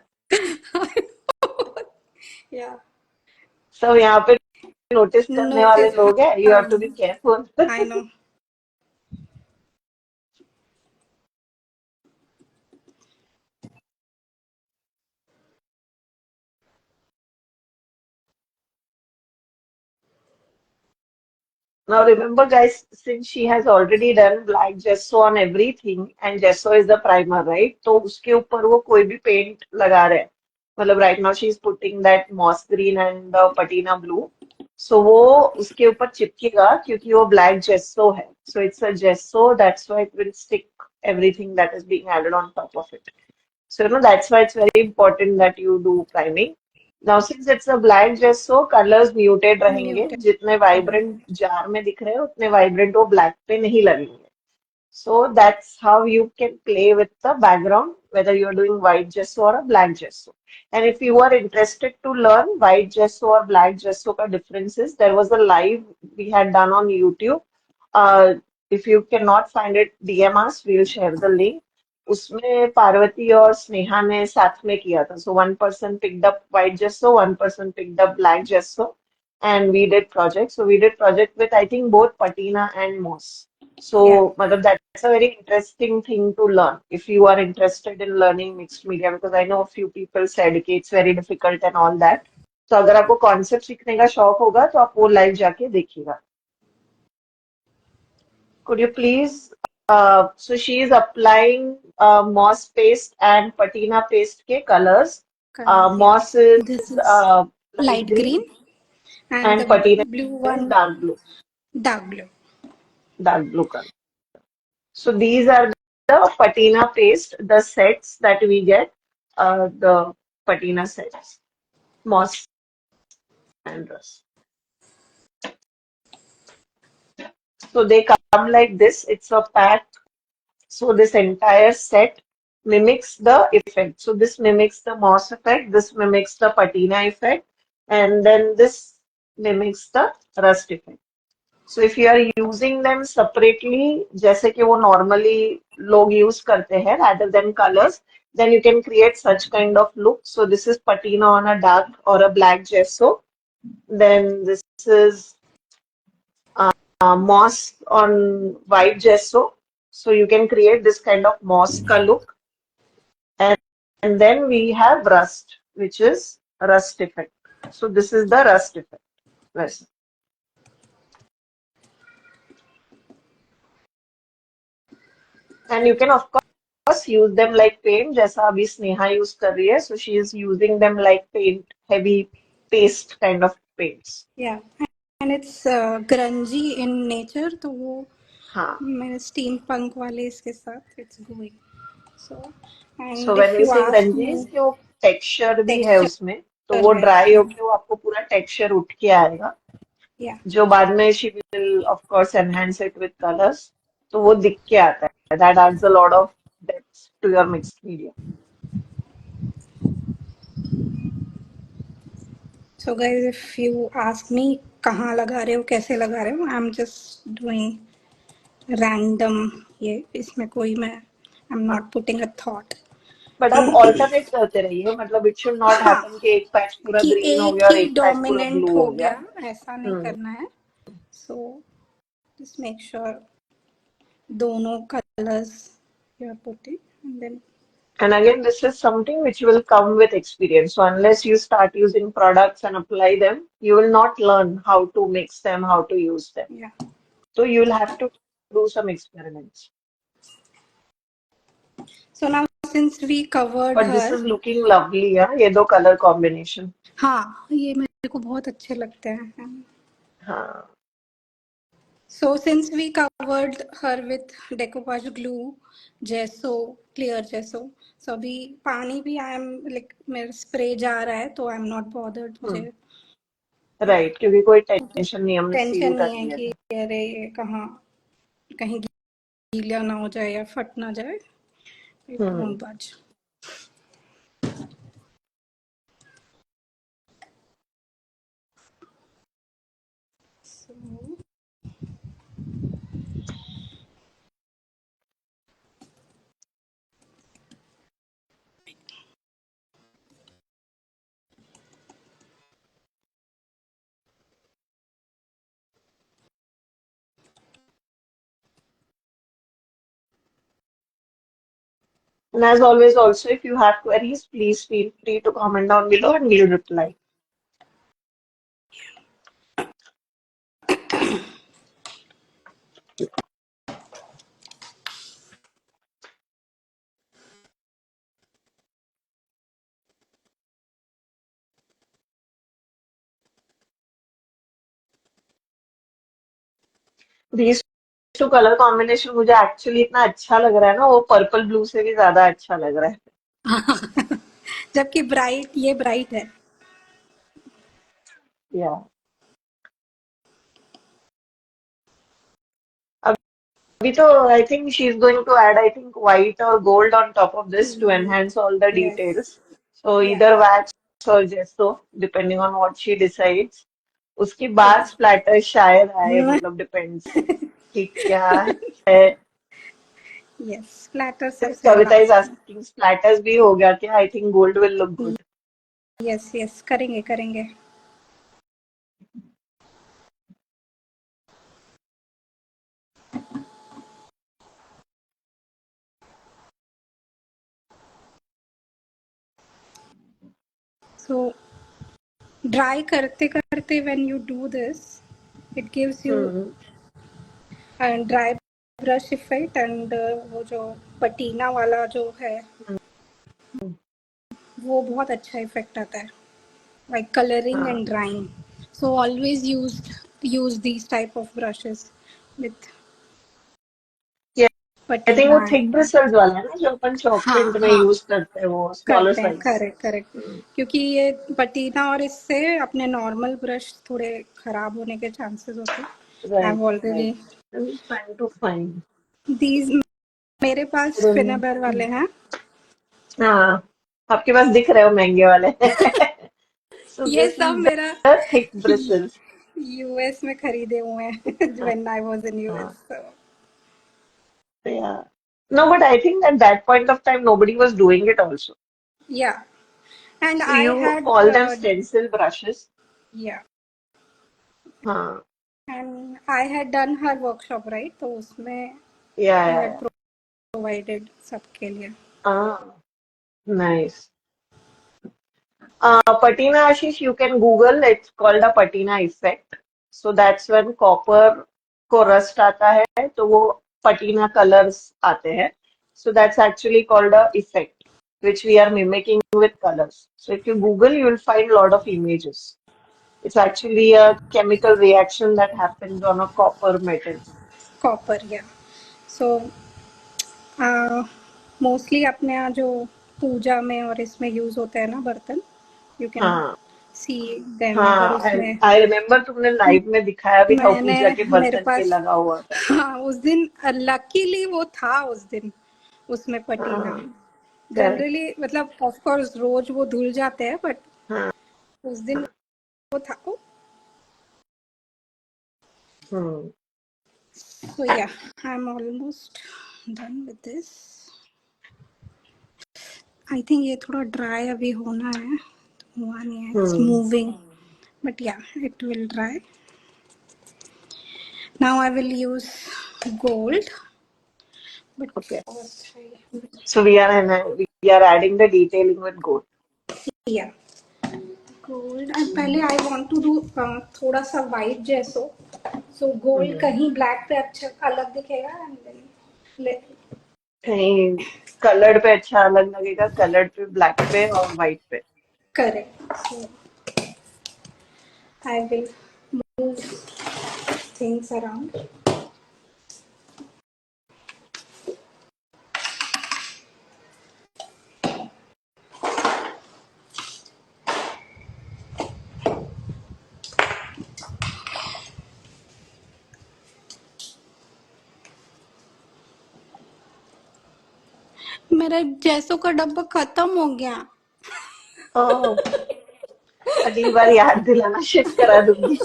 या, सब यहाँ पे नोटिस करने वाले नोटिस, लोग हैं, यू हैव टू बी हाँ, I careful. No. Now remember guys, since she has already done black gesso on everything and gesso is the primer, right? तो उसके ऊपर वो कोई भी पेंट लगा रहे हैं। मतलब right now she is putting that moss green and the patina blue. So वो उसके ऊपर चिपकेगा क्योंकि वो black gesso है. So it's a gesso, that's why it will stick everything that is being added on top of it. So, that's why it's very important that you do priming. Now, since it's a black gesso, colors muted रहेंगे. Mute जितने vibrant jar में दिख रहे हैं, उतने vibrant वो black पे नहीं लगेंगे. So that's how you can play with the background, whether you're doing white gesso or a black gesso. And if you are interested to learn white gesso or black gesso ka differences, there was a live we had done on YouTube. Uh, if you cannot find it, DM us, we'll share the link. उसमें पार्वती और स्नेहा ने साथ में किया था. So one person picked up white gesso, one person picked up black gesso, and we did project. So we did project with I think both patina and moss. या, So, matlab, that's a very interesting thing to learn if you are interested in learning mixed media because I know a few people said कि it's very difficult and all that. तो अगर आपको concept सीखने का शौक होगा तो आप वो लाइव जाके देखिएगा. Could you please? So she is applying moss paste and patina paste के colors. कलर, या, Moss is this is light light green green and and the patina blue is one dark blue. dark blue color. So these are the patina paste, the sets that we get, the patina sets, moss and rust. So they come like this. It's a pack. So this entire set mimics the effect. So this mimics the moss effect. This mimics the patina effect, and then this mimics the rust effect. So if you are using them separately, जैसे कि वो normally लोग use करते हैं rather than colors, then you can create such kind of look. So this is patina on a dark or a black gesso. Then this is moss on white gesso. So you can create this kind of moss ka look. And, and then we have rust, which is rust effect. So this is the rust effect. Yes. And you can of course use them like paint, जैसा अभी Sneha use कर रही है. So she is using them like paint, heavy paste kind of paints. Yeah, and it's grungy in nature, तो वो हाँ. मेरे steam पंक वाले इसके साथ it's going. So, So and when if we you say ask grungy me is कि वो texture भी है texture उसमें, तो वो है, dry होके वो आपको पूरा texture उठ के आएगा, yeah. जो बाद में she will of course enhance it with colors. तो वो दिख के आता है. That adds a lot of depth to your mixed media. So guys, if you ask me कहाँ लगा रहे हो, कैसे लगा रहे हो, I'm just doing random. ये इसमें कोई मैं I'm हाँ. not putting a thought. But आप ऑल्टरनेट करते रहिए, मतलब इट शुड नॉट हाँ, हैपन कि एक पैच पूरा कि ग्रीन हो एक गया और ही एक पैच पूरा डोमिनेंट ब्लू हो हो गया. गया, ऐसा नहीं हम्म. करना है. So just make sure दोनों colors you are putting, and then And again, this is something which will come with experience. So unless you start using products and apply them, you will not learn how to mix them, how to use them. yeah. So you will have to do some experiments. So now since we covered But this her, is looking lovely, yeah? ये दो color combination. हाँ ये मेरे को बहुत अच्छे लगते हैं. हाँ. So since we covered her with decoupage glue, gesso, clear gesso, so अभी पानी भी I am like मेरा स्प्रे जा रहा है तो I am not bothered. मुझे राइट, क्योंकि कोई टेंशन नहीं, हमने टेंशन सील कर नहीं है दिया कि था. अरे ये कहाँ कहीं गीला ना हो जाए या फट ना जाए. It hmm. won't budge. So And as always, also, if you have queries, please feel free to comment down below and we'll reply. These two color combination मुझे actually इतना अच्छा लग रहा है ना, वो पर्पल ब्लू से भी ज्यादा अच्छा लग रहा है. जबकि ब्राइट ये ब्राइट है. Yeah. अभी तो I think she is going to add I think white or gold on top of this to enhance all the Yes. details. So Yeah. either wax or gesso, depending on what she decides. उसके बाद Ex- splatter शायद आए, मतलब depends कि क्या है. yes. Splatter Since सबसे Kavita is last में. asking splatters भी हो गया क्या, I think gold will look good. Yes. Yes. करेंगे करेंगे. So dry करते करते when you do this, it gives you hmm. a dry brush effect and वो जो पटीना वाला जो है वो बहुत अच्छा इफेक्ट आता है, like coloring हाँ. and drying. So always use these type of brushes with Yeah, I think patina वो and थिक ब्रिसल्स वाला है ना, जो अपन चॉक हाँ प्रिंट में हाँ यूज करते हैं, वो स्मॉलर करते हैं. साइज. Correct correct. क्योंकि ये पटीना और इससे अपने नॉर्मल ब्रश थोड़े खराब होने के चांसेस होते हैं. I right, have right. Already I'm just trying to find. These मेरे पास फिनेबर वाले हैं. हाँ, आपके पास दिख रहे हो महंगे वाले. So ये this सब is मेरा the thick bristles. यूएस में खरीदे हुए हैं व्हेन आई वाज इन हाँ, US. yeah. No, but I think at that point of time nobody was doing it also. या and So I you had call them stencil brushes. या हाँ. And I had done her workshop right, तो उसमें Yeah, he yeah, had yeah. Provided सबके लिए. Ah, nice. Patina Ashish, you can Google. It's called a patina effect. So that's when copper को rust आता है, तो वो patina colors आते हैं. So that's actually called a effect, which we are mimicking with colors. So if you Google, you will find a lot of images. It's actually a chemical reaction that happens on a copper metal. Copper या so mostly अपने यहाँ जो पूजा में और इसमें use होते हैं ना बर्तन, यू कैन हाँ सी देम अगर हाँ, उसमें आई रिमेम्बर तुमने लाइव में दिखाया भी था, वो मैंने पूजा के मेरे बर्तन पे पास लगा हुआ था। हाँ उस दिन लकीली वो था उस दिन उसमें पटीना। हाँ, करेक्ट। जनरली मतलब ऑफ कोर्स रोज वो धुल जाते हैं बट हाँ। उस दिन वो था। हम्म। सो या I am almost done with this. I think ये थोड़ा ड्राई अभी होना है, हुआ नहीं है, इट्स हम्म। मूविंग बट या it will dry. Now I will use gold but Okay. First So we are adding the detailing with gold. या गोल्ड एंड पहले आई वांट टू डू थोड़ा सा वाइट जैसो, सो गोल्ड हम्म। कहीं black पे अच्छा अलग दिखेगा एंड देन कहीं कलर्ड पे अच्छा अलग लगेगा, कलर्ड पे ब्लैक पे और व्हाइट पे। Correct. So I will move things around. मेरा जैसो का डब्बा खत्म हो गया। ओह, अगली बार याद दिलाना, शिफ्ट करा दूंगी।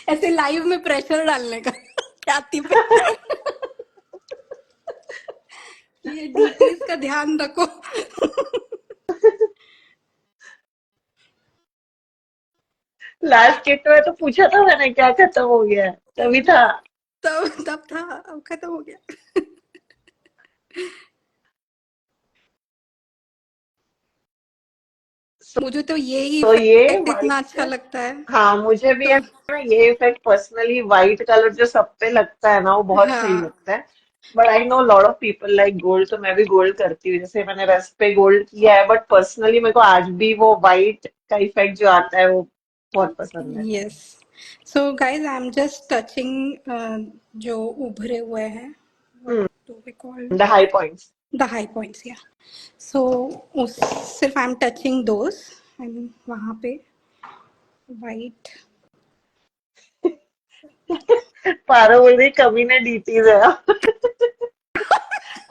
ऐसे लाइव में प्रेशर डालने का ख्याति पे कि ये डिटेल्स का ध्यान रखो। लास्ट किट में तो पूछा था मैंने क्या खत्म हो गया है, तभी था। तब था, अब खत्म हो गया। मुझे तो यही तो ये इफेक्ट इतना अच्छा व्हाइट, लगता है। हाँ मुझे भी तो है ना, ये इफेक्ट पर्सनली व्हाइट कलर जो सब पे लगता है ना, वो बहुत सही हाँ लगता है। But I know lot of people like gold, तो मैं भी गोल्ड करती हूँ, जैसे मैंने रस्ट पे गोल्ड किया है, बट पर्सनली मेरे को आज भी वो व्हाइट का इफेक्ट जो आता है वो बहुत पसंद है। Yes. So guys I am just touching जो उभरे हुए हैं, what hmm. Do we call, the high points. The high points yeah. So उस सिर्फ I am touching those and वहां पे वाइट। पारो बोल रही कमी ने डीटीज है।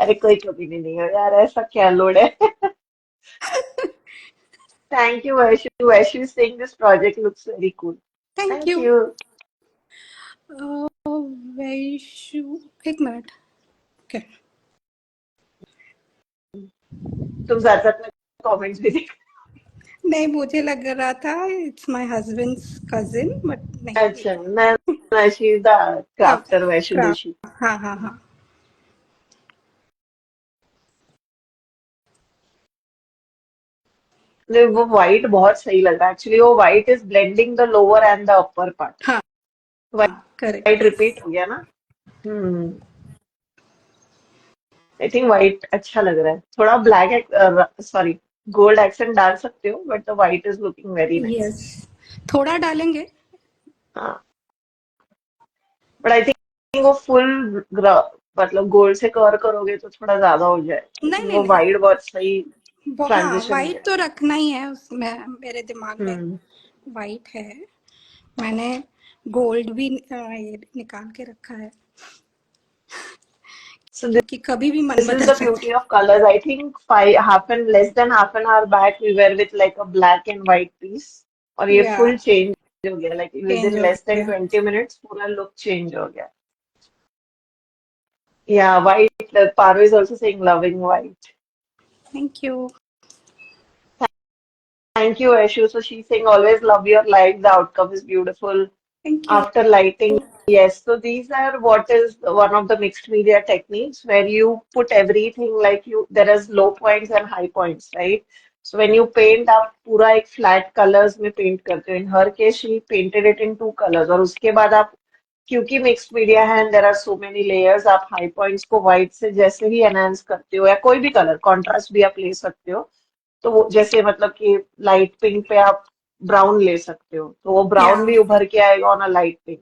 अरे कोई कमी नहीं है यार, ऐसा क्या लोड है। Thank you Vaishu, Vaishu saying this project looks very cool. Thank Thank you. you. Vaishu, एक मिनट। ओके। तुम साथ साथ में कमेंट्स भी देख। नहीं मुझे लग रहा था it's my husbands cousin but नहीं ये अच्छा, ना शी इज द अब क्राफ्टर वैशु जोशी। क्राफ्ट, हाँ हाँ हाँ। नहीं, वो व्हाइट बहुत सही लग रहा है एक्चुअली, वो white is blending the lower and the upper part. हाँ करेक्ट। व्हाइट रिपीट हो गया ना। हम्म। आई थिंक व्हाइट अच्छा लग रहा है, थोड़ा ब्लैक, सॉरी, गोल्ड एक्सेंट डाल सकते हो, but the white is looking very nice. Yes थोड़ा डालेंगे। हाँ, बट आई थिंक वो फुल मतलब गोल्ड से कवर करोगे तो थोड़ा ज्यादा हो जाए, नहीं लेकिन नहीं वो नहीं, वाइड बहुत सही वो हाँ ट्रांजिशन वाइट किया। तो रखना ही है उसमें, मेरे दिमाग में हम्म। वाइट है। मैंने गोल्ड भी ये निकाल के रखा है सो क्योंकि कभी भी मन this is बदल the सकता beauty of colors. I think less than half an hour back we were with like a black and white piece, और है। ये या full change हो गया, like चेंज within हो less than गया। 20 minutes पूरा look change हो गया। Yeah, white. Paru is also saying loving white. Thank you. Thank you, Aishu. So she's saying always love your light. The outcome is beautiful. Thank you. After lighting, yes. So these are what is one of the mixed media techniques where you put everything like there is low points and high points, right? So when you paint आप पूरा एक flat colors में paint करते हो. In her case, she painted it in two colors. और उसके बाद आप क्योंकि मिक्स्ड मीडिया है and there are so many layers, आप हाई पॉइंट्स को व्हाइट से जैसे ही एनहांस करते हो, या कोई भी कलर कॉन्ट्रास्ट भी आप ले सकते हो, तो वो जैसे मतलब कि लाइट पिंक पे आप ब्राउन ले सकते हो, तो वो ब्राउन Yeah. भी उभर के आएगा ऑन अ लाइट पिंक।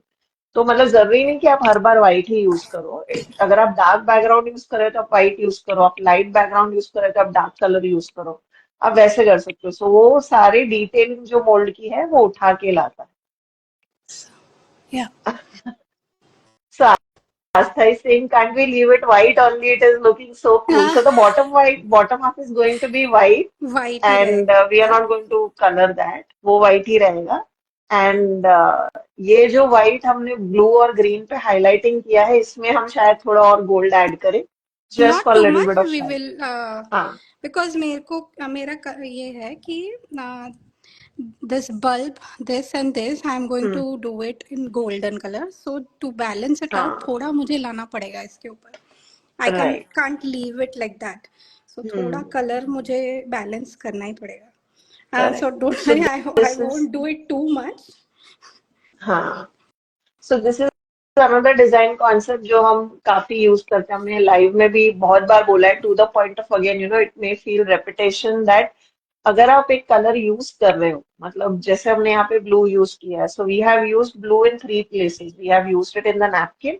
तो मतलब जरूरी नहीं कि आप हर बार व्हाइट ही यूज करो। अगर आप डार्क बैकग्राउंड यूज कर रहे हो तो आप व्हाइट यूज करो, आप लाइट बैकग्राउंड यूज कर रहे हो तो आप डार्क कलर यूज करो, आप वैसे कर सकते हो। सो वो सारी डिटेलिंग जो मोल्ड की है वो उठा के लाता Yeah. है। So Astha is saying, can't we leave it white only? It is looking so cool. Ah, So the bottom half is going to be white, white he and we are रहेगा. not going to color that. वो white ही रहेगा. And ये जो white हमने blue और green पे highlighting किया है, इसमें हम शायद थोड़ा और gold add करें, just Not for a too little much. bit of We shine. will हाँ, because ये है कि this bulb, this and this, I'm going hmm, to do it in golden color. So to balance it out, हाँ, थोड़ा मुझे लाना पड़ेगा इसके ऊपर. I right. can't leave it like that. So थोड़ा Hmm, color मुझे balance करना ही पड़ेगा. So correct. don't So worry, I this is, won't do it too much. हाँ. So this is another design concept जो हम काफी यूज करते हैं, हमने लाइव में भी बहुत बार बोला है, to the point of again it may feel repetition, that अगर आप एक कलर यूज कर रहे हो, मतलब जैसे हमने यहाँ पे ब्लू यूज किया है, so we have used blue in 3 places. We have used it in the napkin,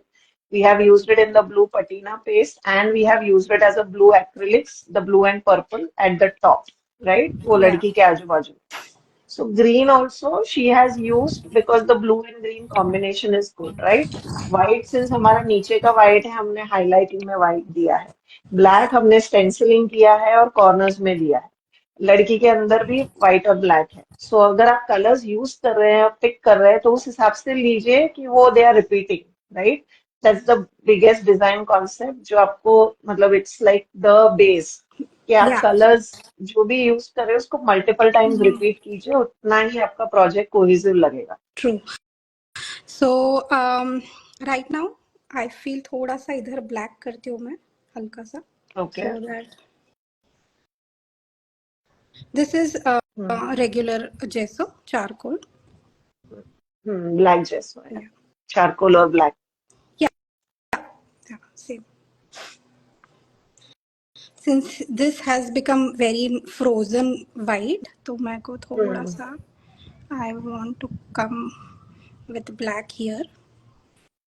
we have used it in the blue patina paste, and we have used it as a blue acrylics, the blue and purple at the top, right, वो Yeah. लड़की के आजू बाजू। So green also she has used because the blue and green combination is good, right? White since हमारा नीचे का white है, हमने highlighting में white दिया है। Black हमने stenciling किया है और corners में दिया है। लड़की के अंदर भी white और black है। So अगर आप colors use कर रहे हैं, pick कर रहे हैं, तो उस हिसाब से लीजिए कि वो they are repeating, right? That's the biggest design concept जो आपको मतलब it's like the base कि आप Yeah. कलर्स जो भी यूज कर रहे हो उसको मल्टीपल टाइम्स रिपीट कीजिए, उतना ही आपका प्रोजेक्ट कोहेसिव लगेगा। True. So right now I feel थोड़ा सा इधर black करती हूँ मैं हल्का सा. Okay. So that this is regular gesso charcoal. Black जैसा है, Yeah. चारकोल और black. Yeah. Yeah. Same. Since this has become very frozen white, तो मेरे को थोड़ा सा I want to come with black here.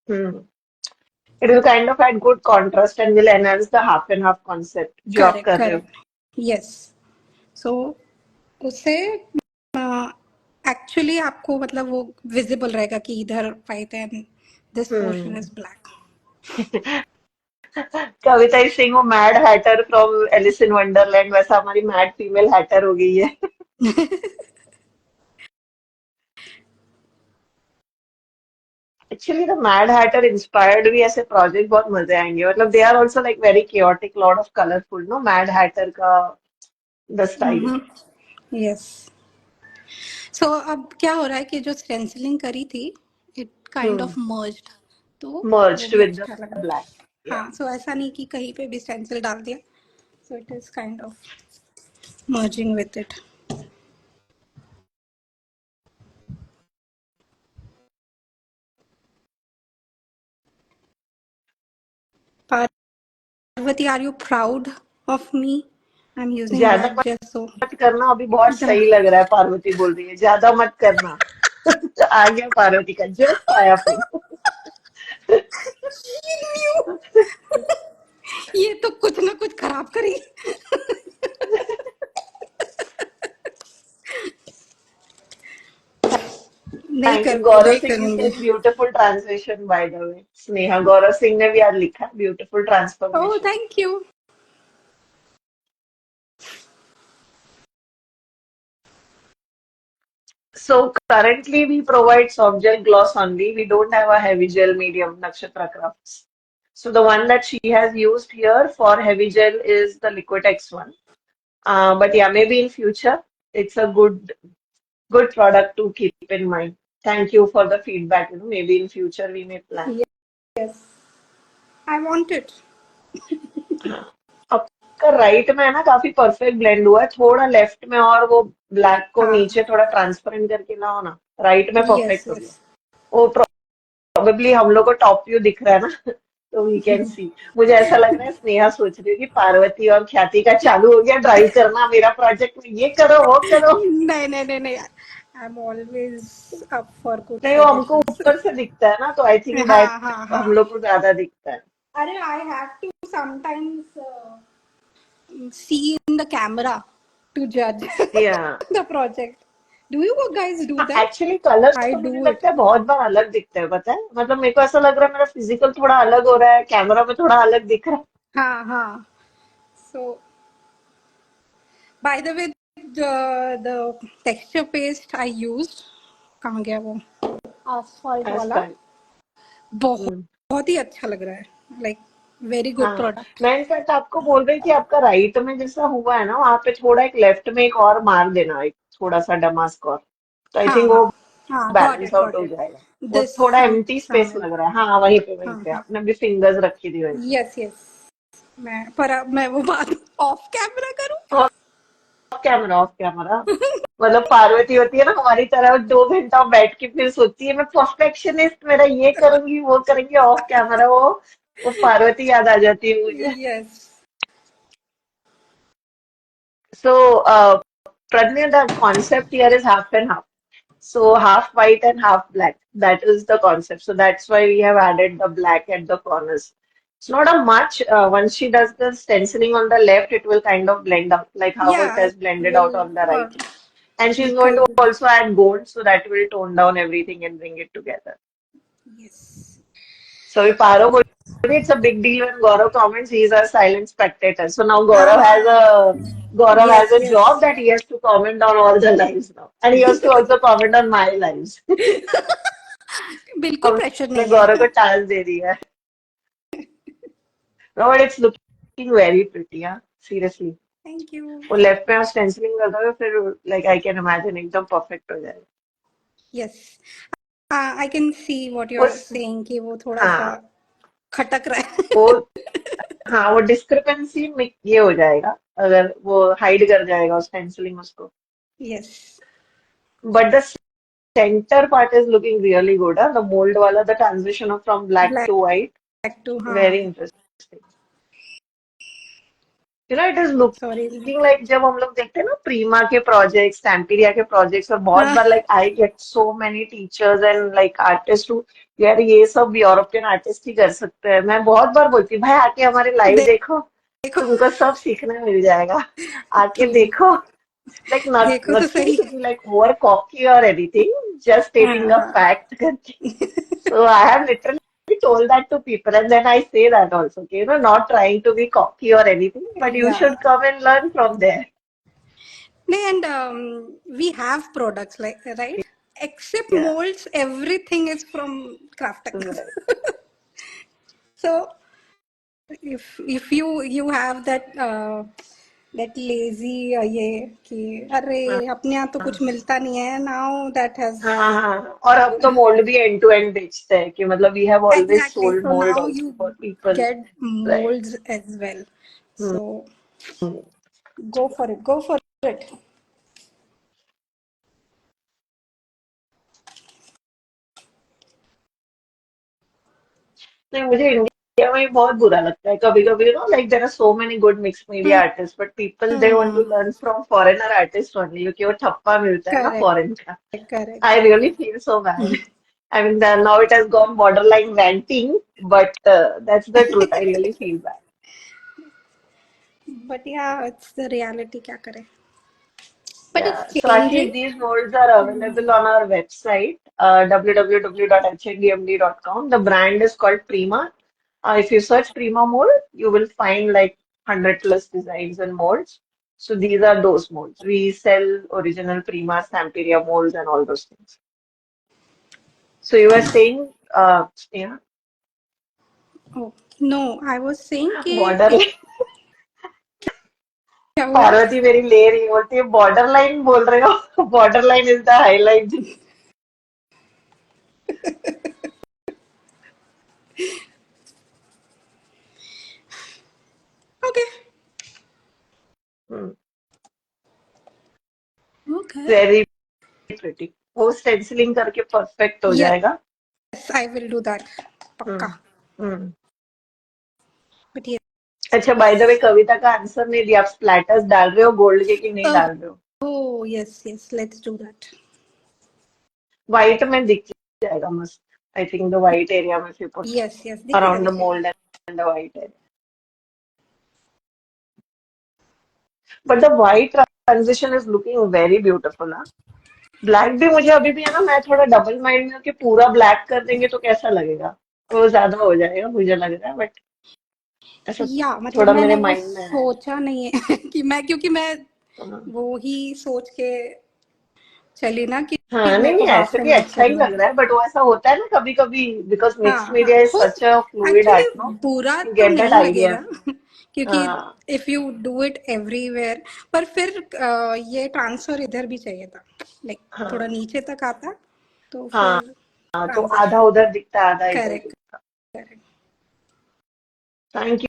It will kind of add good contrast and will enhance the half and half concept जो आप Correct. कर रहे हो। Correct. Yes. So उससे एक्चुअली आपको मतलब वो विजिबल रहेगा कि इधर white and this portion hmm. Is black. Kavita is saying वो mad hatter from Alice in Wonderland, वैसा हमारी मैड फीमेल हैटर हो गई है। Actually the mad hatter inspired भी ऐसे प्रोजेक्ट बहुत मजे आएंगे, मतलब they are also like very chaotic, lot of colourful, no mad hatter का द स्टाइल यस. सो अब क्या हो रहा है कि जो स्टेंसिलिंग करी थी इट काइंड ऑफ मर्ज्ड, तो वो merged भी with the अच्छा लगा. black. Yeah. हाँ, सो ऐसा नहीं कि कहीं पे भी स्टेंसिल डाल दिया. So it is kind of merging with it. Parvati, are you proud of me? I'm using ज्यादा black gesso. मत करना, अभी बहुत The सही लग रहा है, पार्वती बोल रही है ज्यादा मत करना। आ गया पार्वती का, जस्ट आया फिर। ये तो कुछ ना कुछ खराब करी. नहीं थैंक यू। करूंगी, गौरव नहीं सिंह ने करूंगी. Said beautiful translation by the way. Sneha Gaurav Singh ने भी आज लिखा beautiful Oh, transformation. thank you. So currently we provide soft gel gloss only. We don't have a heavy gel medium, Nakshatra Crafts. So the one that she has used here for heavy gel is the Liquitex one. But yeah, maybe in future it's a good product to keep in mind. Thank you for the feedback. Maybe in future we may plan. Yes, I want it. हाँ, आपका right में है ना, काफी perfect blend हुआ है, थोड़ा left में और वो ब्लैक को हाँ. नीचे थोड़ा ट्रांसपेरेंट करके ना हो ना, राइट में Yes, परफेक्ट हो गया yes. वो। प्रोबेबली हम लोग को टॉप व्यू दिख रहा है ना, तो वी कैन सी। मुझे ऐसा लग रहा है स्नेहा सोच रही है कि पार्वती और ख्याति का चालू हो गया ड्राइव करना मेरा प्रोजेक्ट में, ये करो वो करो। नहीं नहीं नहीं नहीं, I am always up for good नहीं, वो हमको सजेशंस। ऊपर से दिखता है ना, तो आई थिंक हाँ दैट हाँ हम हाँ। लोग को ज्यादा दिखता है। अरे I have to sometimes see in the camera to judge या the project. Do you guys do हाँ, that? एक्चुअली कलर्स I तो मुझे do it. लगता है बहुत बार अलग दिखता है, पता है, मतलब मेरे को ऐसा लग रहा है मेरा फिजिकल थोड़ा अलग हो रहा है, कैमरा में थोड़ा अलग दिख रहा है। हाँ हाँ. So by the way, the texture paste I used, कहाँ गया वो, asphalt वाला, Asphalt। बहुत हम्म। बहुत ही अच्छा लग रहा है. Like very good हाँ, product. मैं इनफैक्ट आपको बोल रही थी आपका राइट में जैसा हुआ है ना, वहां पे थोड़ा एक लेफ्ट में एक और मार देना, एक थोड़ा सा डमास्क और, तो आई हाँ थिंक वो हाँ हाँ, बैलेंस आउट got हो it. जाएगा। वो This थोड़ा एम्प्टी स्पेस somewhere. लग रहा है, हाँ वहीं पे वहीं हाँ पे हाँ. आपने भी फिंगर्स रखी थी वहीं पे। Yes yes. पर अब मैं वो बात ऑफ कैमरा करूँ? Of camera, of camera. मतलब पार्वती होती है ना हमारी तरह, वो 2 घंटा बैठ के फिर सोचती है मैं परफेक्शनिस्ट, मेरा ये करूंगी वो करेंगी, ऑफ कैमरा वो पार्वती याद आ जाती है मुझे। Yes. So, Pradnya, the concept here is half and half. So, half white and half black. That is the concept. So, that's why we have added the black at the corners. It's not a much. Once she does the stenciling on the left, it will kind of blend out, like how it Yeah, has it blended out will on the right. And she's going to little. also add gold, so that will tone down everything and bring it together. Yes. So if Paro goes, it's a big deal when Gaurav comments, he's a silent spectator. So now Ah, Gaurav has yes, a job yes. that he has to comment on all the lives now. And he has to also comment on my lives. बिल्कुल pressure हमने नहीं गौरव को है. Task दे दिया है. No, but it's looking very pretty, yeah. Seriously. Thank you. वो left में आप स्टेंसिलिंग कर दोगे फिर लाइक आई कैन इमेजिन एकदम परफेक्ट हो जाएगा. Yes, I can see what you are उस सेइंग कि वो थोड़ा सा हाँ खटक रहा वो है. हाँ वो डिस्क्रिपेंसी में ये हो जाएगा अगर वो हाइड कर जाएगा उस पेंसिलिंग उसको. Yes. But the center part is looking really good. Huh? The mold wala, the transition of from black black to white, too, very हाँ. interesting. It is sorry. looking like जब हम लोग देखते हैं ना प्रीमा के प्रोजेक्ट्स, टैम्पीरिया के प्रोजेक्ट्स, और बहुत हाँ, बार like I get so many teachers and like artist who, यार ये सब यूरोपियन आर्टिस्ट ही कर सकते हैं. मैं बहुत बार बोलती हूँ भाई आके हमारे लाइव देखो, देखो. तुमको सब सीखने मिल जाएगा, आके ट्रू. देखो. Like देखो तो nothing सही. to be like over cocky or anything, just हाँ stating a हाँ. fact. So I have literally told that to people, and then I say that also, okay, not trying to be cocky or anything, but you या should come and learn from there. नहीं, and we have products like, right, except Yeah. molds, everything is from Craftex. Right. So if you have that lazy ये कि अरे हाँ अपने यहाँ तो कुछ मिलता नहीं है, now that has हाँ हाँ. और हम तो मोल्ड भी एंड टू एंड बेचते हैं कि मतलब we have always exactly, sold so mould now also you for people. get right. molds as well, so go for it. नहीं, मुझे इंडिया में बहुत बुरा लगता है कभी कभी, like there are so many good mix media artist, but people they want to Hmm. Learn from foreigner artist only, क्योंकि वो ठप्पा मिलता है ना Correct, फॉरेन का. correct. I really feel so bad. I mean, now it has gone borderline ranting, but that's the truth. I really feel bad. But yeah, it's the reality, क्या करें, but Yeah. it's So actually, changing. these molds are available on our website, www.hndmd.com. The brand is called Prima. If you search Prima mold, you will find like 100 plus designs and molds. So these are those molds. We sell original Prima, Stamperia molds and all those things. So you were saying, yeah, Oh no, I was saying कि border. क्या हुआ. पार्वती मेरी ले रही बोलती है border line बोल रहे हो, border line is the highlight. Okay. Okay. Very pretty. वो स्टेंसिलिंग करके परफेक्ट हो Yes, जाएगा. I will do that. हम्म पक्का. हम्म But yes. अच्छा, बाय द वे कविता का आंसर नहीं दिया, आप स्प्लैटर्स डाल रहे हो गोल्ड के कि नहीं Oh, डाल रहे हो? oh, yes, yes. Let's do that. White में दिख जाएगा मस्त, I think the white area में फिर पुट Yes, yes. दिखेगा अराउंड द दिखेगा. Mould and the white area, but the white transition is looking very beautiful. Black भी मुझे अभी भी है ना, मैं थोड़ा डबल माइंड में कि पूरा ब्लैक कर देंगे तो कैसा लगेगा, वो ज्यादा हो जाएगा मुझे लग रहा है, बट ऐसा या मतलब थोड़ा मेरे मैंने वो माइंड में है। सोचा नहीं है कि मैं, क्योंकि मैं हाँ वो ही सोच के चली ना कि हाँ, नहीं मेरे नहीं, को हाफ ऐसे भी एंड हाफ अच्छा ही करना लग है. रहा है, बट वो ऐसा होता है ना कभी कभी, बिकॉज मिक्स हाँ हाँ, मीडिया इज हो such a fluid actually art, no, बुरा यू तो गेट दैट नहीं आइडिया। लगेगा क्योंकि हाँ if you do it everywhere. पर फिर ये ट्रांसफर इधर भी चाहिए था, लाइक थोड़ा हाँ नीचे तक आता तो हाँ फिर हाँ, तो आधा ट्रांजिशन. उधर दिखता आधा इधर करेक्ट. दिखता। Correct. Thank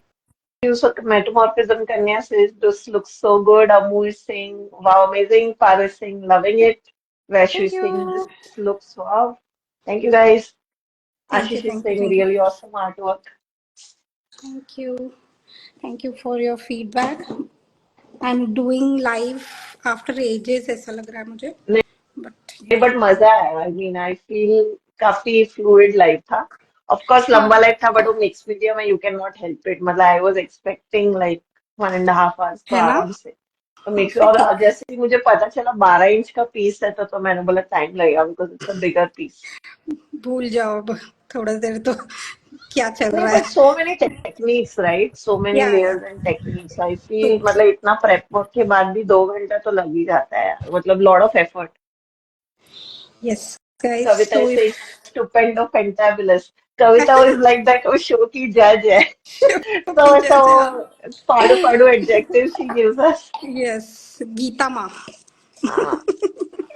you. So metamorphism Kanya says this looks so good. Amu is saying wow, amazing. Par is saying loving it. Vaishu thank is you. saying this looks wow. Thank you guys. Thank you. Ashish is thank you. saying thank you. really awesome artwork. Thank you. Thank you for your feedback. I am doing live after ages ऐसा लग रहा है मुझे. But नहीं, but मजा आया, I mean I feel काफी fluid life था। ऑफ कोर्स हाँ लंबा लाइफ था, बट वो मिक्स मीडिया में you can not help it, मतलब I was expecting like 1.5 hours तो है ना. आराम से। तो हाँ मिक्स, फिर और ठीक. जैसे ही मुझे पता चला 12 इंच का पीस है तो मैंने बोला टाइम लगेगा because it's a bigger piece. भूल जाओ अब थोड़ा देर तो क्या चल नहीं, रहा बट है. So many techniques right, so many yeah layers and techniques, I true. Feel मतलब इतना प्रेप वर्क के बाद भी 2 घंटा तो लग ही जाता है यार, मतलब lot of effort. Yes guys. Kavita so is if saying stupendo fantabulous. Kavita is like that वो शो की जज है। तो की ऐसा जज. वो फाड़ू फाड़ू adjective she gives us। Yes. Geeta माँ. हाँ,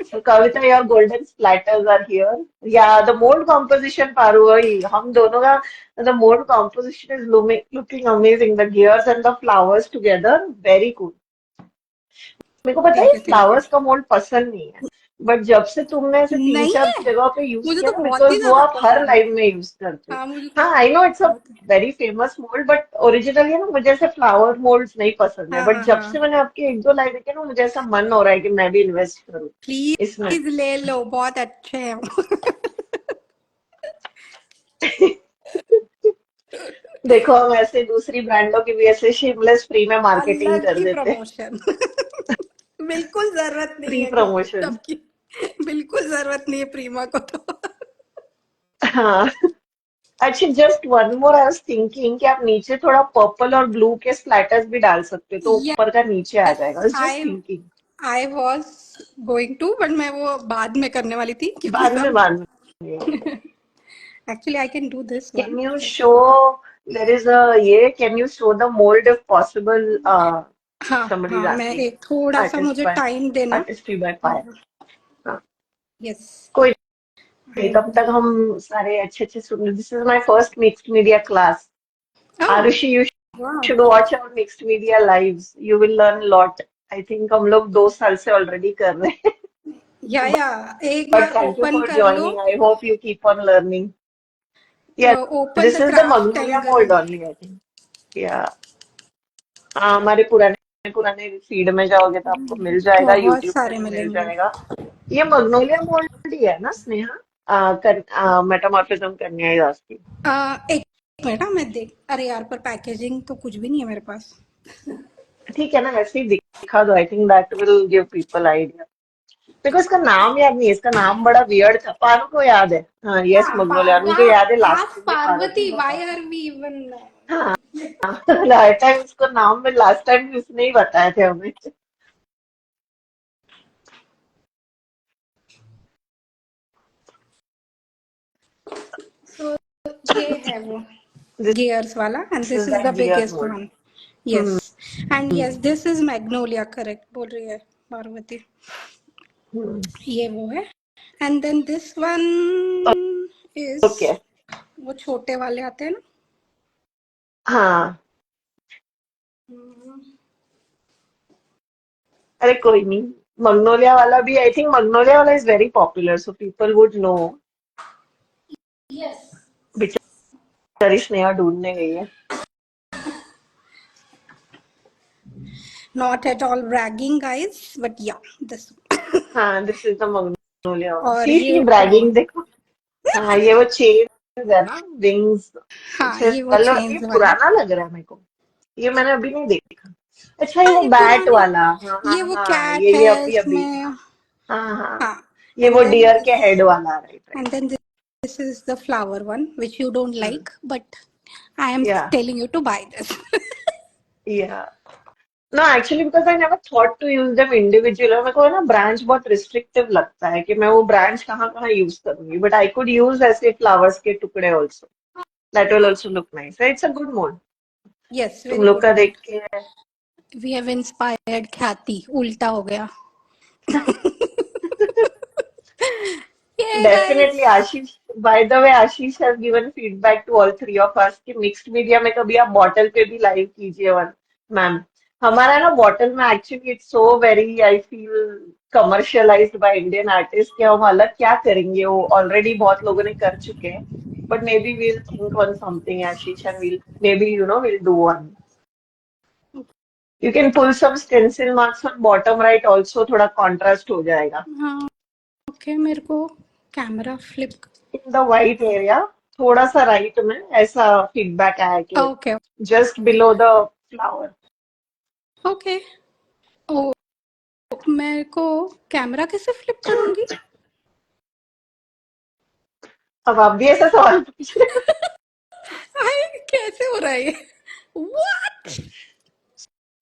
so Kavita, your golden splatters are here. Yeah, the mold composition, Paru, वही हम दोनों का, the mold composition is looking amazing. The gears and the flowers together, very cool. मेरे को पता है thank you. Thank you. Flowers का mould पसंद नहीं है, बट जब से तुमने ऐसे तीन नहीं चार है. जगह पे यूज मुझे किया तो ना, बहुत ही बिकॉज वो ज्यादा आप हर पसंद है. लाइव में यूज करते हो। हाँ मुझे तो हाँ आई नो इट्स अ बहुत. Very famous mould, but originally ना मुझे ऐसे फ्लावर मोल्ड्स नहीं पसंद है, हाँ बट हाँ जब हाँ. से मैंने आपके एक दो लाइव देखे ना, मुझे ऐसा मन हो रहा है कि मैं भी इन्वेस्ट करूँ इसमें। प्लीज ले लो, बहुत अच्छे हैं. देखो, हम ऐसे दूसरी ब्रांडों की भी ऐसे शिमलेस फ्री में मार्केटिंग अलग कर ही देते हैं। प्रमोशन. बिल्कुल जरूरत नहीं फ्री है किसी प्रमोशन। सबकी. बिल्कुल जरूरत नहीं है प्रीमा को तो. हाँ, अच्छा, just one more, I was thinking कि आप नीचे थोड़ा पर्पल और ब्लू के स्प्लैटर्स भी डाल सकते हो तो ऊपर का नीचे आ यस. जाएगा, just I thinking. I was going to, but मैं वो बाद में करने वाली थी क्योंकि सब. बाद में okay. Actually I can do this one. Can you show, there is a ये, can you show the mould if possible? हाँ somebody is हाँ, मैं asking, एक थोड़ा सा artist मुझे by टाइम देना. artistry by fire। हाँ, यस. कोई नहीं, आई. तब तक हम सारे अच्छे अच्छे सुन, this is my first mixed media class. Oh Aarushi, you वाह. should watch our mixed media lives, you will learn a lot। I think हम लोग 2 साल से ऑलरेडी कर रहे हैं। या एक But bar thank you open for कर लो. joining. I hope you keep on learning. Yeah, open this the is the craft Magnolia angle. mold only, I think. Yeah. हाँ, हमारे पुराने पुराने फीड में जाओगे तो आपको मिल जाएगा, बहुत यूट्यूब पे सारे भी मिल मिलेंगे. जाएगा। ये मग्नोलिया मोल्ड ही है ना स्नेहा? मेटामॉर्फिज्म कन्या दास की। एक मिनट. हाँ, मैं देख. अरे यार, पर पैकेजिंग तो कुछ भी नहीं है मेरे पास. ठीक है ना, वैसे ही दिखा दो, I think that will give people idea. देखो, इसका नाम याद नहीं है, इसका नाम बड़ा वियर्ड था, पारो को याद है। हाँ, यस, हाँ मग्नोलिया मुझे याद है, लास्ट आस्क टाइम में पारो ने पार्वती बताया। Why are we even. हाँ, लास्ट टाइम इसको नाम में, लास्ट टाइम भी उसने ही बताए थे हमें। सो ये है वो This गियर्स वाला, and is this is that the gear biggest mold। One. Yes. And yes, this is magnolia. Correct बोल रही है पार्वती. ये वो है. And then this one is, okay. वो छोटे वाले आते हैं ना. हाँ, अरे कोई नहीं, मग्नोलिया वाला भी, आई थिंक मग्नोलिया वाला is very popular, so people would know. Yes. बेचारी स्नेहा ढूंढने गई है. Not at all bragging, guys, but yeah, this. हाँ, this is the magnolia one. और शी ये ब्रैगिंग देखो. हाँ, ये वो चेन्स है ना, विंग्स. हाँ, कुछ ये वो चलो, ये चेन्स वाला। पुराना लग रहा है मेरे को. ये मैंने अभी नहीं देखा. अच्छा, ये हाँ, वो ये बैट पुराने। वाला. हाँ हाँ ये वो हाँ, कैट ये है अभी अभी. इसमें। हाँ हाँ. हाँ। ये एंड वो देन डियर के हेड वाला. Right right. and then this is the flower one which you don't hmm. like, but I am या telling you to buy this. या. No, actually, because I never thought to use them individually. मेरे को ना branch बहुत restrictive लगता है कि मैं वो ब्रांच कहाँ कहाँ यूज करूंगी. बट आई कुड यूज ऐसे फ्लावर्स के टुकड़े also. That will also look nice. It's a good mode. Yes, तुम very लोग good का one. देख के. We have inspired ख्याति, उल्टा हो गया. Yeah, definitely guys. Ashish. By the way, Ashish has given feedback to all three of us कि मिक्स्ड मीडिया में कभी आप बॉटल पे भी लाइव कीजिए वन. मैम, हमारा ना बॉटल में actually it's so very, I feel, commercialised by Indian artist कि हम अलग क्या करेंगे, वो ऑलरेडी बहुत लोगों ने कर चुके हैं. But maybe we'll think on something Ashish and we'll maybe will do one. You can pull some stencil marks on bottom right also, थोड़ा कॉन्ट्रास्ट हो जाएगा. हाँ, ओके, मेरे को camera flip. In the white area, थोड़ा सा right में ऐसा फीडबैक आया कि okay, just below the flower. Okay. Oh, मेरे को कैमरा कैसे फ्लिप करूंगी? अब आप भी ऐसा सवाल पूछ रहे हो. हाय, कैसे हो रहा है ये? What?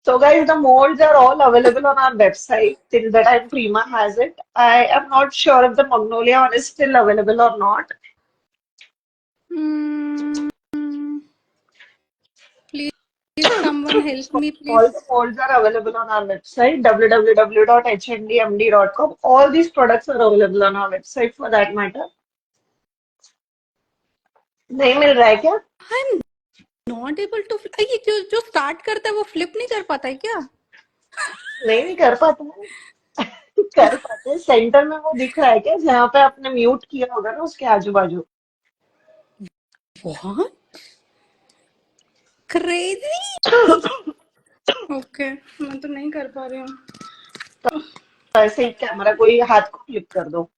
So guys, the modes are all available on our website till the time Prima has it. I am not sure if the Magnolia one is still available or not. Mm, please, someone help me, All please. the modes are available on our website www.hdmd.com. All these products are available on our website for that matter. नहीं मिल रहा है क्या? I'm not able to. ये जो जो start करता है वो फ्लिप नहीं कर पाता है क्या? नहीं कर पाता है. कर पाते हैं. सेंटर में वो दिख रहा है क्या, जहाँ पे आपने म्यूट किया होगा ना, उसके आजू बाजू. What? Crazy? ओके, मैं तो नहीं कर पा रही हूँ. ऐसे ही कैमरा कोई हाथ को क्लिक कर दो.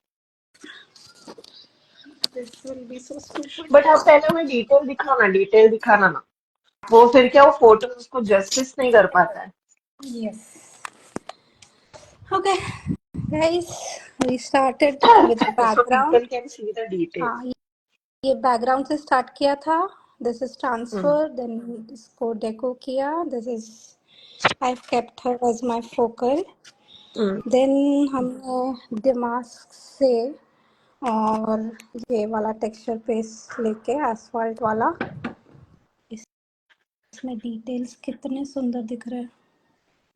This will be so stupid. But आप पहले हमें डिटेल दिखाओ ना, डिटेल दिखाना ना. वो फिर क्या, वो फोटो उसको जस्टिस नहीं कर पाता है. Yes. Okay, guys, we started with the so background. People can see the detail. हाँ, ये बैकग्राउंड से स्टार्ट किया था. This is hmm. Transfer, then इसको डेको किया. This is I kept her as my focal. Hmm. Then हमने damask से और ये वाला टेक्सचर पेस्ट लेके एसफॉल्ट वाला. इसमें डिटेल्स कितने सुंदर दिख रहे हैं.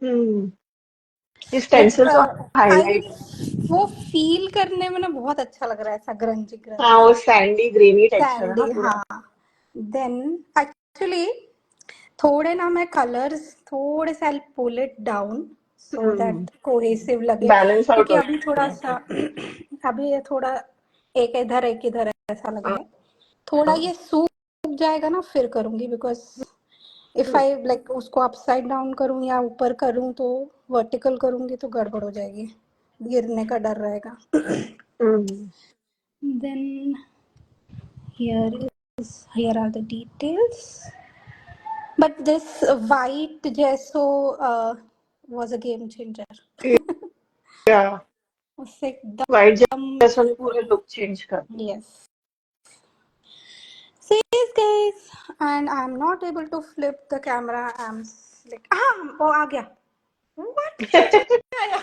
हम्म. ये लाइक स्टेंसिल तो आई हाईलाइट. वो फील करने में ना बहुत अच्छा लग रहा है, ऐसा ग्रंजी हाँ, ग्रंजी वो सैंडी ग्रेनी टेक्सचर है ना सैंडी. पूरा. हाँ. देन एक्चुअली थोड़े ना मैं कलर्स थोड़े से I pull it down so hmm. That cohesive लगे, बैलेंस आउट क्योंकि हो अभी थोड़ा जाए. सा अभी ये थोड़ा एक इधर ऐसा लग रहा है. थोड़ा ये सूख जाएगा ना फिर करूंगी, बिकॉज इफ आई लाइक उसको अपसाइड डाउन करूं या ऊपर करूं तो वर्टिकल करूंगी तो गड़बड़ हो जाएगी, गिरने का डर रहेगा. Hmm. Then here are the details. But this white gesso was a game changer. या. उससे वाइट एकदम. जैसा ने पूरे लुक चेंज कर दिया. Yes. See this, guys, and I'm not able to flip the camera. I'm like, वो आ गया. What? आया.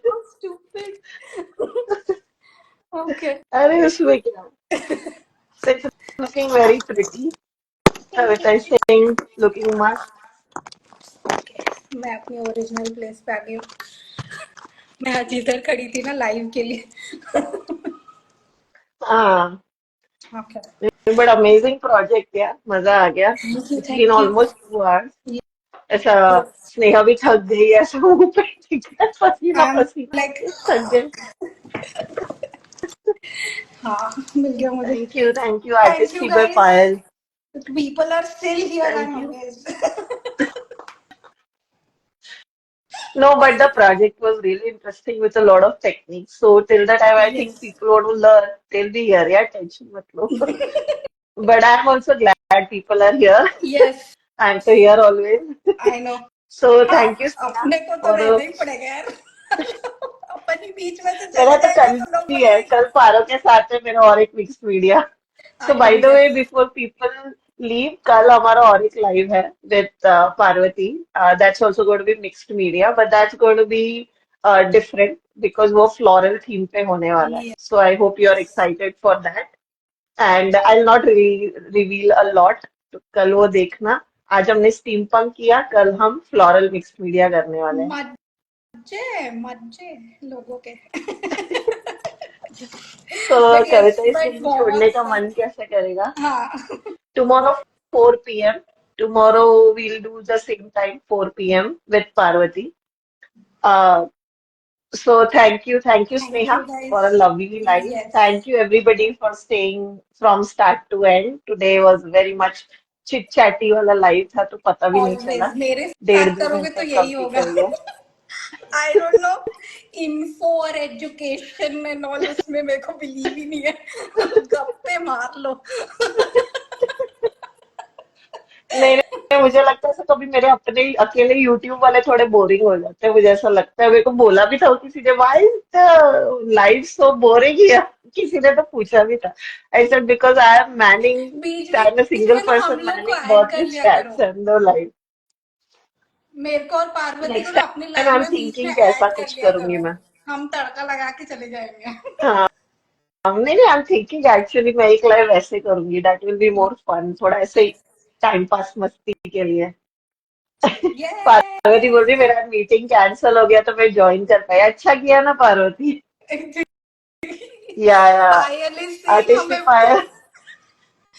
So stupid. Okay. अरे उसमें क्या. It's looking very pretty. Thank With you. I think looking must. मैं अपनी ओरिजिनल प्लेस पे आ गई हूँ. मैं आज इधर खड़ी थी ना लाइव के लिए. हाँ. Okay. बट अमेजिंग प्रोजेक्ट यार, मजा आ गया. Thank you. It's been Thank you. Almost 2 hours. ऐसा. Yes. स्नेहा भी थक गई, ऐसा मुंह पे दिख रहा है, पसीना I'm पसीना like, होके थक गए. हाँ मिल गया मुझे. Thank you, Thank you Artistry by guys. Payal. People are still here. Thank I'm you. amazed. No, but the project was really interesting with a lot of techniques. So till the time I think Yes. people want to learn, they'll be here. Yeah, tension mat lo. But I'm also glad people are here. Yes. I'm so here always. I know. So हाँ, thank you, Sneha, अपने को तो for रहना ही पड़ेगा यार. अपन ही बीच में से मेरा चले तो जाएंगे कल तो लोग भी है, बोलेंगे. कल पारो के साथ है मेरा और एक mixed media. So I by know. the way, Yes. before people leave, कल हमारा और एक live है with Parvati. That's also going to be mixed media, but that's going to be different because वो floral theme पे होने वाला है. Yes. So I hope you are excited for that. And I'll not really reveal a lot. तो कल वो देखना. आज हमने steampunk किया, कल हम floral mixed media करने वाले हैं. मजे मजे लोगों के. तो But yes, कविता इस but दिन छोड़ने बहुत का fun. मन कैसे करेगा? हाँ. Tomorrow 4 p.m. Tomorrow we'll do the same time 4 p.m. with Parvati. Uh, so thank you Thank Sneha you for a guys. lovely live. Yes. Thank you everybody for staying from start to end. Today was very much chit chatty वाला live था तो पता भी नहीं Always चला. मेरे डेढ़ साथ दो करोगे तो घंटे यही कब होगा. निकल गए. I don't know. Info और education and all उसमें मेरे को believe ही नहीं है. गप्पे मार लो. नहीं नहीं मुझे लगता है ऐसा कभी मेरे अपने ही अकेले YouTube वाले थोड़े बोरिंग हो जाते हैं. मुझे ऐसा लगता है. मेरे को बोला भी था किसी ने why is the life so boring here. किसी ने तो पूछा भी था. I said because I am beach Manning I am a beach single में ना हम पर्सन लोग को मैनिंग ऐड बहुत कर कुछ लिया चैट्स करो. And no life. मेरे को और पार्वती को नेक्स्ट ना अपनी टाइम लाइफ आई एम में बीच में थिंकिंग कैसा ऐड कर कुछ लिया करूंगी करो. मैं. हम तड़का लगा के चले जाएंगे. हाँ नहीं नहीं आई एम थिंकिंग एक्चुअली मैं एक लाइव ऐसे करूंगी. That will be more fun. थोड़ा ऐसे ही टाइम पास मस्ती के लिए. ये पार्वती बोल रही मेरा मीटिंग कैंसिल हो गया तो मैं ज्वाइन कर पाई. अच्छा किया ना Parvati. Yeah, Payal is saying artistic हमें. fire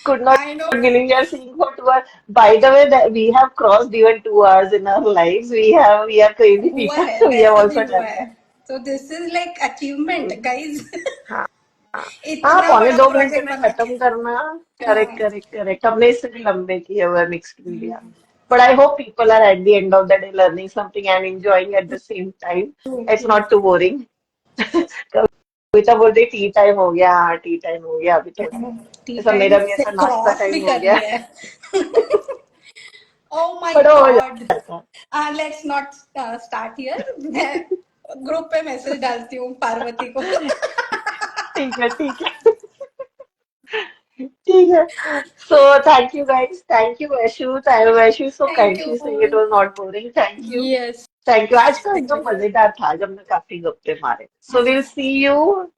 could not I know. believe you are seeing for 2 hours. By the way, that we have crossed even 2 hours in our lives. We are crazy हुआ people. है We have वैसा भी also हुआ done है. that. तो this is like achievement hmm, guys. हाँ हाँ इतना पौने बड़ा 2 घंटे प्रोजेक्ट में बना के. खत्म करना. करेक्ट हाँ. Correct correct. हमने इससे भी लंबे किए हुए mixed media. But I hope people are at the end of the day learning something and enjoying at the same time. It's not too boring. कविता बोल रही टी टाइम हो गया. हाँ टी टाइम हो गया अभी थोड़ा. टी ऐसा टाइम मेरा भी से ऐसा नाश्ता क्रॉस भी टाइम हो कर गया. लिया है. ओह माय बड़ा हो गॉड. जाता है. Let's not start here. मैं ग्रुप पे मैसेज डालती हूँ पार्वती को. ठीक है ठीक है ठीक है. So thank you guys. Thank you Vaishu. Vaishu so thank you. kindly saying it was not boring. Thank you. Yes. Thank you. आज का थैंक एकदम यू. मजेदार था. आज हमने काफी गप्पे मारे. So will see you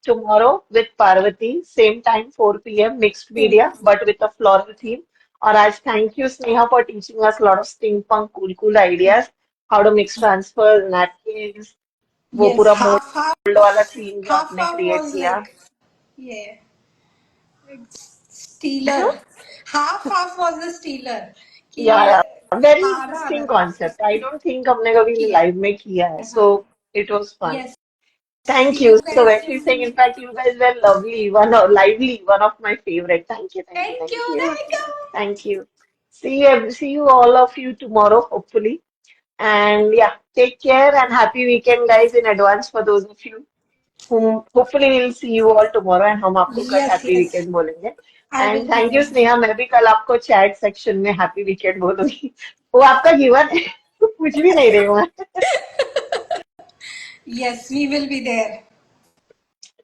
tomorrow with Parvati same time 4 p.m. Mixed media but with a floral theme. और आज thank you Sneha for teaching us lot of steampunk cool cool ideas. How to mix transfer napkins. वो yes. पूरा half mould वाला half scene जो half आपने half create was किया. Like ये stealer. Half half was the stealer कि या very आधा आधा इंटरेस्टिंग था. कॉन्सेप्ट. आई डोंट थिंक हमने कभी किया लाइव में किया है. है. सो हाँ. It was fun. Yes. Thank see you. You So guys actually saying, soon. in fact, you guys were lovely, lively, one of my favorite. Thank you, thank you, thank thank you. you, thank you. thank you. See you all of you tomorrow, hopefully. And yeah, take care and happy weekend, guys, in advance for those of you whom hopefully we'll see you all tomorrow. And हम आपको कल yes happy yes. weekend बोलेंगे. I And will be thank you, there. Sneha. मैं भी कल आपको chat section में happy weekend बोलूंगी. वो आपका given है. कुछ भी नहीं रही हूँ मैं. Yes we will be there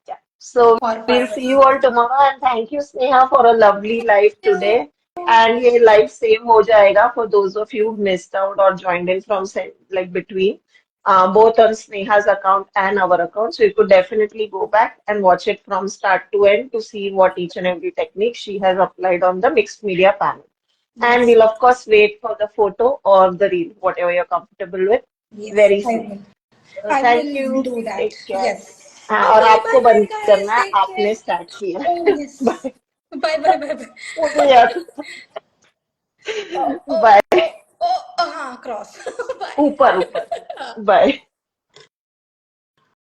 Yeah. So for we'll see Parvati. you all tomorrow and thank you Sneha for a lovely live today. And ये live same हो जाएगा for those of you who missed out or joined in from like between. Both on Sneha's account and our account. So you could definitely go back and watch it from start to end to see what each and every technique she has applied on the mixed media panel. And yes. we'll of course wait for the photo or the reel, whatever you're comfortable with, yes. very soon. I Thank will you. Do that. Take care. Yes. हाँ bye और bye आपको bye bye बंद guys. करना है. Take आपने care. Start किया oh है. Yes. Bye. Bye bye bye bye. मुझे याद. ओ ओ बाय. ओ ओ हाँ क्रॉस. बाय. ऊपर ऊपर. बाय.